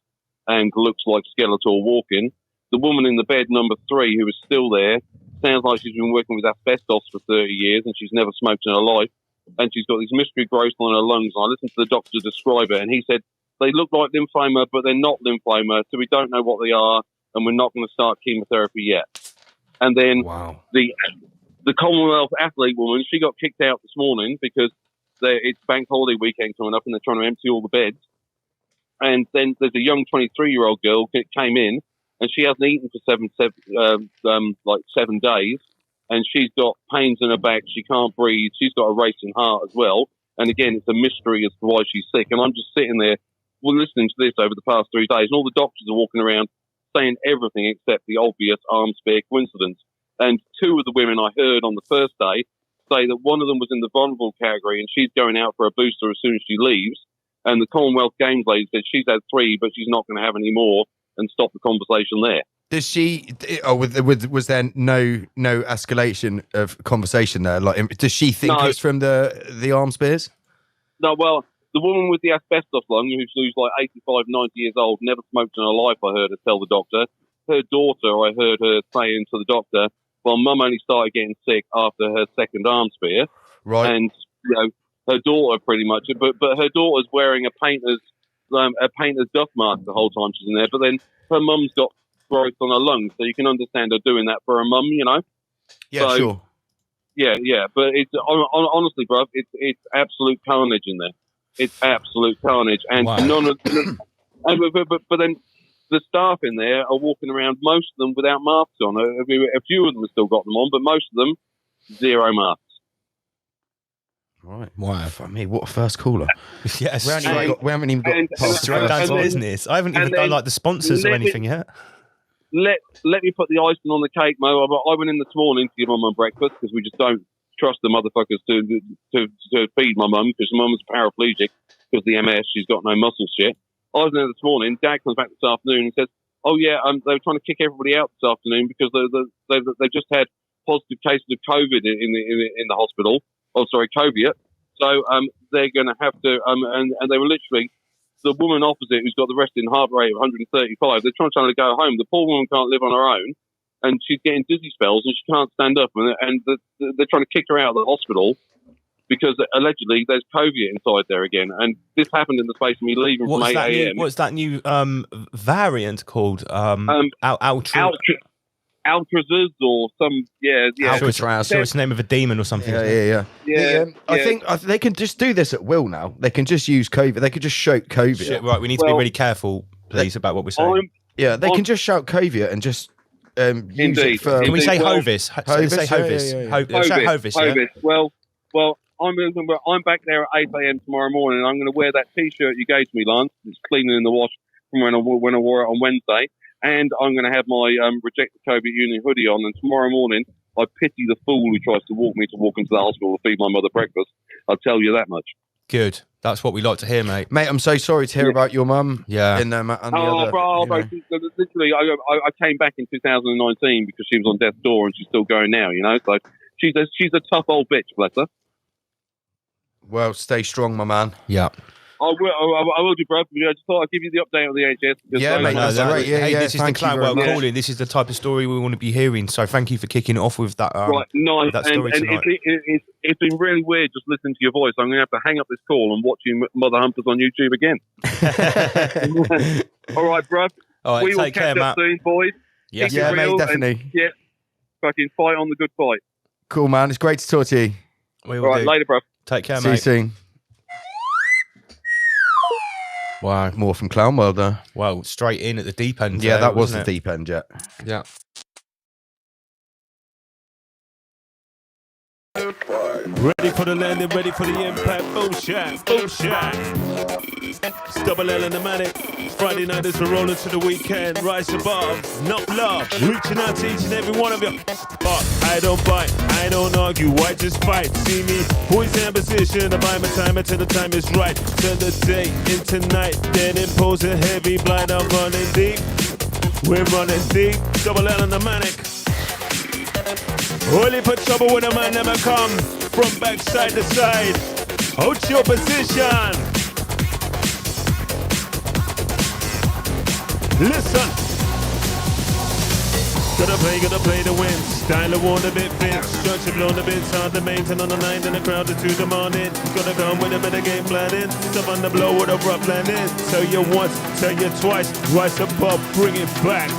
and looks like skeletal walking. The woman in the bed, number 3, who is still there, sounds like she's been working with asbestos for 30 years and she's never smoked in her life. And she's got these mystery growths on her lungs. And I listened to the doctor describe it, and he said they look like lymphoma, but they're not lymphoma, so we don't know what they are, and we're not going to start chemotherapy yet. And then the Commonwealth athlete woman, she got kicked out this morning because it's bank holiday weekend coming up and they're trying to empty all the beds. And then there's a young 23-year-old girl that came in and she hasn't eaten for 7 days. And she's got pains in her back. She can't breathe. She's got a racing heart as well. And again, it's a mystery as to why she's sick. And I'm just sitting there listening to this over the past 3 days. And all the doctors are walking around saying everything except the obvious arm spear coincidence. And 2 of the women I heard on the first day say that one of them was in the vulnerable category and she's going out for a booster as soon as she leaves. And the Commonwealth Games lady said she's had 3, but she's not going to have any more, and stop the conversation there. Does she? Was there no escalation of conversation there? Like, does she think it's from the arm spears? No, well, the woman with the asbestos lung, who's like 85, 90 years old, never smoked in her life, I heard her tell the doctor. Her daughter, I heard her saying to the doctor, well, Mum only started getting sick after her second arm spear. Right. And, you know, her daughter pretty much, but her daughter's wearing a painter's duff mask the whole time she's in there. But then her mum's got growth on her lungs, so you can understand her doing that for her mum, you know? Yeah, so, sure. Yeah. But it's honestly, bro, it's absolute carnage in there. It's absolute carnage. And none of but then the staff in there are walking around, most of them without masks on. A few of them have still got them on, but most of them, 0 masks. Right. Wow. For me, what a first caller. Yes. We haven't even got past straight down to business. I haven't even done like the sponsors or anything yet. let me put the icing on the cake, Mo. I went in this morning to give my mum breakfast because we just don't trust the motherfuckers to feed my mum because my mum's paraplegic because of the MS. She's got no muscle shit. I was in there this morning. Dad comes back this afternoon and says, "Oh yeah, they were trying to kick everybody out this afternoon because they just had positive cases of COVID in the hospital. Oh, sorry, COVID. So they're going to have to and they were literally." The woman opposite, who's got the resting heart rate of 135, they're trying to go home. The poor woman can't live on her own, and she's getting dizzy spells, and she can't stand up. And they're trying to kick her out of the hospital because allegedly there's COVID inside there again. And this happened in the space of me leaving from 8 a.m. What's that new variant called? Alcazars or some, yeah. Alcatraz. So it's the name of a demon or something. Yeah. I think they can just do this at will now. They can just use COVID. They could just shout COVID. Shit, right, we need to be really careful, please, about what we're saying. They can just shout COVID and just use it for... Can we say Hovis? Say Hovis. Hovis. Yeah? Well, I'm back there at 8 a.m. tomorrow morning, and I'm going to wear that T-shirt you gave to me, Lance. It's cleaning in the wash from when I wore it on Wednesday. And I'm going to have my Reject the COVID Union hoodie on. And tomorrow morning, I pity the fool who tries to walk into the hospital to feed my mother breakfast. I'll tell you that much. Good. That's what we like to hear, mate. Mate, I'm so sorry to hear about your mum. Yeah. Bro, literally, I came back in 2019 because she was on death's door and she's still going now, you know? So she's a tough old bitch, bless her. Well, stay strong, my man. Yeah. I will do, bro. I just thought I'd give you the update on the NHS. Yeah, mate, that's great. Hey, this is the Clan World calling. This is the type of story we want to be hearing. So thank you for kicking it off with that. Right, nice. That story tonight. It's been really weird just listening to your voice. I'm going to have to hang up this call and watch you Mother Humpers on YouTube again. All right, bro. All right, we will catch up soon, boys. Yes. Yeah, mate, definitely. Yeah, fucking fight on the good fight. Cool, man. It's great to talk to you. All right, later, bro. Take care, See mate. you soon. Wow, more from Clown World there. Well, straight in at the deep end. Yeah, that was the deep end, yeah. Yeah. Ready for the landing, ready for the impact. Boom shot, boom shot. It's Double L in the Manic. Friday night as we're rolling to the weekend. Rise above, not love. Reaching out to each and every one of you. But I don't bite, I don't argue, I just fight. See me, poison in position. I buy my time until the time is right. Turn the day into night, then impose a heavy blind. I'm running deep, we're running deep. Double L in the Manic. Only put trouble when a man never come from back side to side. Hold your position. Listen. Gotta play to win. Style of one a bit fit. Structure blown a bit hard to maintain on the 9 and the crowd to the morning. Gotta come with a bit of game planning. Step on the blow with a rough landing. Tell you once, tell you twice. Rise above, bring it back.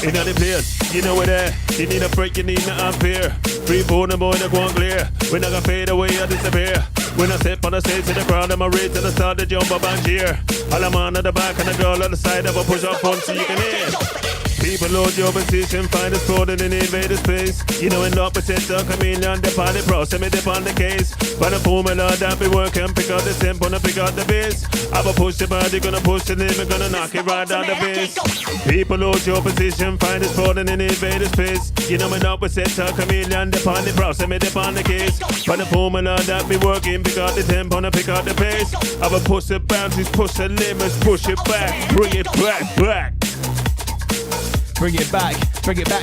In other players, you know we're there. You need a break, you need me up here. Free for the boy, that one clear. When I got fade away, I disappear. When I step on the stage to the crowd, I'm a raise to the start, the jump up and cheer. All I'm on at the back and the girl on the side of a push up front so you can hear. People load your position, find a spot in an invader space. You know, in opposite the chameleon, the party pro, send me dip on the case. But the formula that be working, pick out the tempo and pick out the bass. I will push the body, gonna push the limit, gonna knock it right down the base. People load your position, find a spot in an invader space. You know, in opposite the chameleon, the party pro, send me dip on the case. But the formula that be working, pick out the tempo and pick out the pace. I will push the boundaries, push the limits, push it back, bring it back. Bring it back,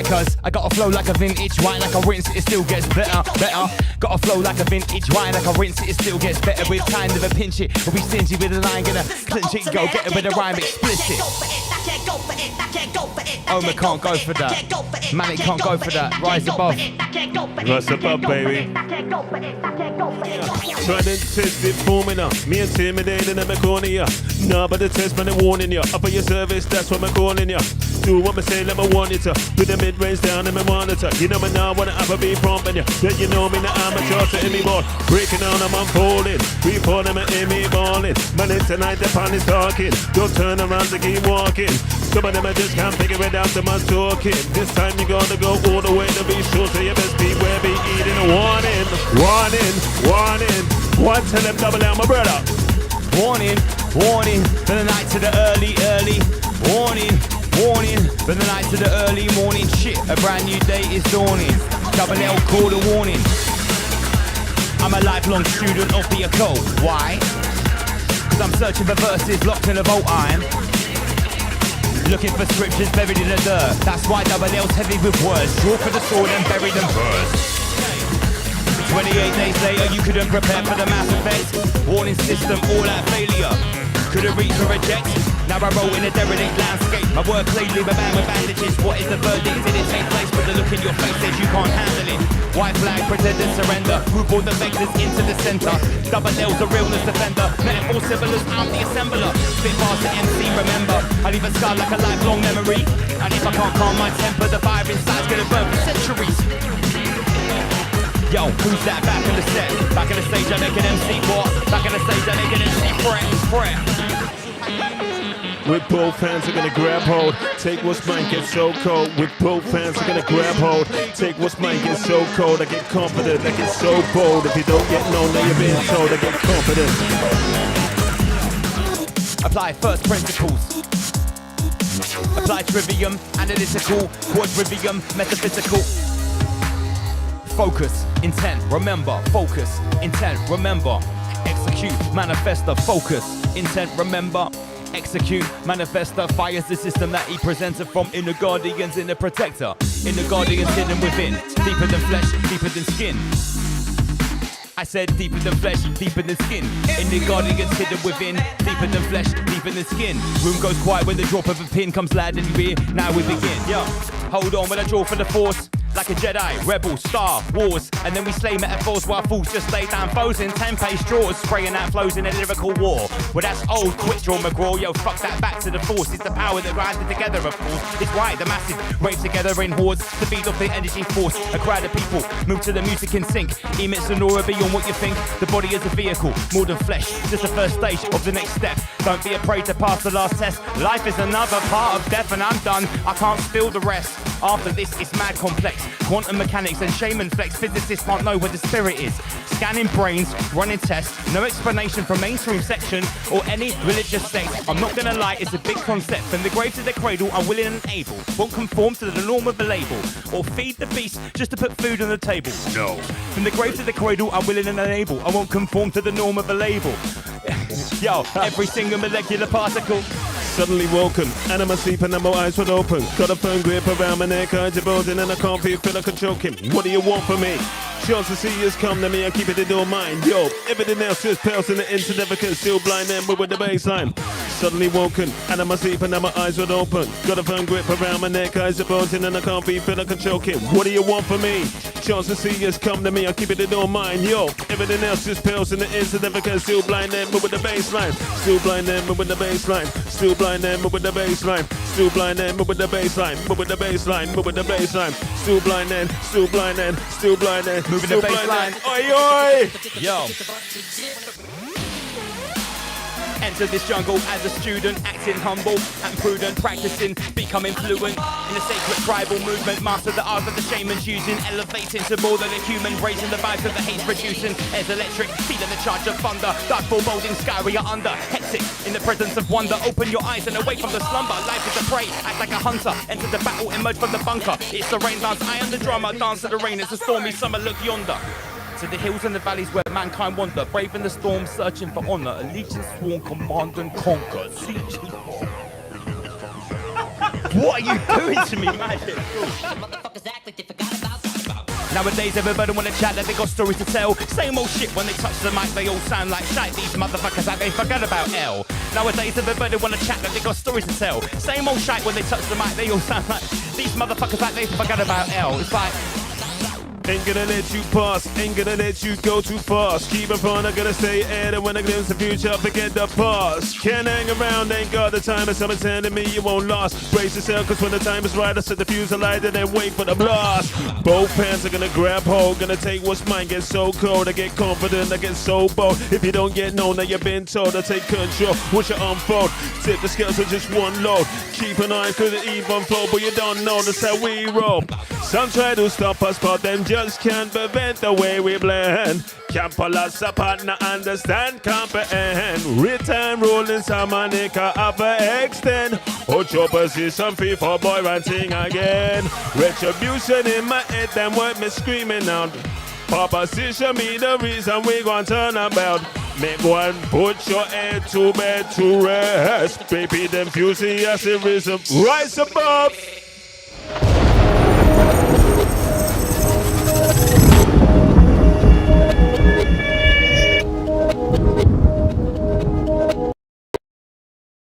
cause I got a flow like a vintage wine, like a rinse it still gets better. Got a flow like a vintage wine, like a rinse it still gets better. With kind of a pinch it, we'll be stingy with a line, gonna clinch it, go get it with a rhyme explicit. Omer can't go for that, Manic can't go for that, rise above. Rise above, baby. Try to test it for me now. Me intimidating in my corner, yeah. Nah, but the test, man, I'm warning you. Up for your service, that's what I'm calling you. Do what I say, let me want it to. Put the mid-range down in my monitor. You know me now, wanna have a be prompting you. Then you know me now, I'm a charter in me ball. Breaking on, I'm unfolding. We for them in me balling. Man, it's tonight, the pan is talking. Don't turn around to keep walking. Some of them I just can't figure it out, so much talking. This time you gotta go all the way to be sure. So you best beware, be eating a warning. One, tell them double down, my brother. Warning, from the night to the early. Warning, warning, from the night to the early morning. Shit, a brand new day is dawning. Double L, call a warning. I'm a lifelong student of the occult. Why? Cause I'm searching for verses locked in a vault. I'm looking for scriptures buried in the dirt. That's why Double L's heavy with words. Draw for the sword and bury them first. 28 days later, you couldn't prepare for the mass effect. Warning system, all out failure. Couldn't reach or reject. Now I roll in a derelict landscape. My work lately, my man with bandages. What is the verdict? Did it take place? But the look in your face says you can't handle it. White flag, pretenders surrender. Who brought the vectors into the center? Double L's a realness defender. Metaphor symbolist, I'm the assembler. Spit faster MC, remember. I leave a scar like a lifelong memory. And if I can't calm my temper, the fire inside's gonna burn for centuries. Yo, who's that back in the set? Back in the stage, I make an MC what? Back in the stage, I make an MC fret. With both hands, I'm gonna grab hold. Take what's mine, get so cold. With both hands, I'm gonna grab hold. Take what's mine, get so cold. I get confident, I get so bold. If you don't get known, now you're being told. I get confident. Apply first principles. Apply trivium, analytical, quadrivium, metaphysical. Focus, intent, remember. Focus, intent, remember. Execute, manifesta. Focus, intent, remember. Execute, manifesta. Fires the system that he presented from inner guardians, inner protector. Inner guardians hidden within. Deeper than flesh, deeper than skin. I said deeper than flesh, deeper than skin. Inner guardians hidden within. Deeper than flesh, deeper than skin. Room goes quiet when the drop of a pin comes loud in your ear. Now we begin. Yo, hold on when I draw for the force. Like a Jedi, rebel, Star Wars. And then we slay metaphors while fools just lay down foes in 10-page draws, spraying out flows in a lyrical war. Well, that's old, quit draw McGraw. Yo, fuck that, back to the force. It's the power that grinds it together, of course. It's right, the masses rave together in hordes to feed off the energy force. A crowd of people move to the music in sync. Emit sonora beyond what you think. The body is a vehicle, more than flesh. Just the first stage of the next step. Don't be afraid to pass the last test. Life is another part of death and I'm done. I can't spill the rest. After this, it's mad complex. Quantum mechanics and shaman flex. Physicists can't know where the spirit is. Scanning brains, running tests. No explanation from mainstream section or any religious sect. I'm not gonna lie, it's a big concept. From the grave to the cradle, I'm willing and able. Won't conform to the norm of the label. Or feed the beast just to put food on the table. No. From the grave to the cradle, I'm willing and able. I won't conform to the norm of the label. Yo, every single molecular particle. Suddenly woken, and I'm asleep and my eyes wide open. Got a firm grip around my neck, eyes are bulging and I can't feel like I'm choking. What do you want from me? Chance to see us come to me, I keep it in your mind. Yo, everything else just pales in the insignificant, still blind and with the baseline. Suddenly woken, and I'm asleep and my eyes wide open. Got a firm grip around my neck, eyes are bulging and I can't feel like I'm choking. What do you want from me? Chance to see us come to me, I keep it in your mind. Yo, everything else just pales in the insignificant, still blind and with the baseline. Still blind and with the baseline. Still blind and with the baseline. Still blind and with the baseline. With the baseline. With the baseline. Still blind and still blind and still blind and moving the baseline. Oi oi! Yo. Enter this jungle as a student, acting humble and prudent, practicing, becoming fluent in the sacred tribal movement. Master the art that the shamans using, elevating to more than a human, raising the vibes of the hate producing. Air's electric, feeling the charge of thunder. Dark foreboding sky we are under, hectic in the presence of wonder. Open your eyes and away from the slumber. Life is a prey, act like a hunter. Enter the battle, emerge from the bunker. It's the rain dance, I am the drummer. Dance to the rain, it's a stormy summer. Look yonder. To the hills and the valleys where mankind wander, braving the storm, searching for honor. Allegiance sworn, command and conquer. What are you doing to me, magic? Nowadays everybody wanna chat like they got stories to tell. Same old shit when they touch the mic, they all sound like shite. These motherfuckers like they forgot about L. Nowadays everybody wanna chat like they got stories to tell. Same old shite when they touch the mic, they all sound like these motherfuckers like they forgot about L. It's like ain't gonna let you pass, ain't gonna let you go too fast. Keep it fun, I gotta stay ahead, and when I glimpse the future, forget the past. Can't hang around, ain't got the time, and someone's telling me you won't last. Brace yourself, cause when the time is right, I set the fuse alight and then wait for the blast. Both hands are gonna grab hold, gonna take what's mine, get so cold, I get confident, I get so bold. If you don't get known, now you've been told, I take control, watch it unfold. Tip the scales with just one load. Keep an eye, could it even flow, but you don't know, that's how we roll. Some try to stop us, but them just just can't prevent the way we blend. Can't pull us apart, not understand, comprehend. Return rolling some manica upper extend. Hold your position, free for boy ranting again. Retribution in my head, them what me screaming out. Proposition be the reason we gon' turn about. Make one put your head to bed to rest. Baby, them enthusiasm rise above.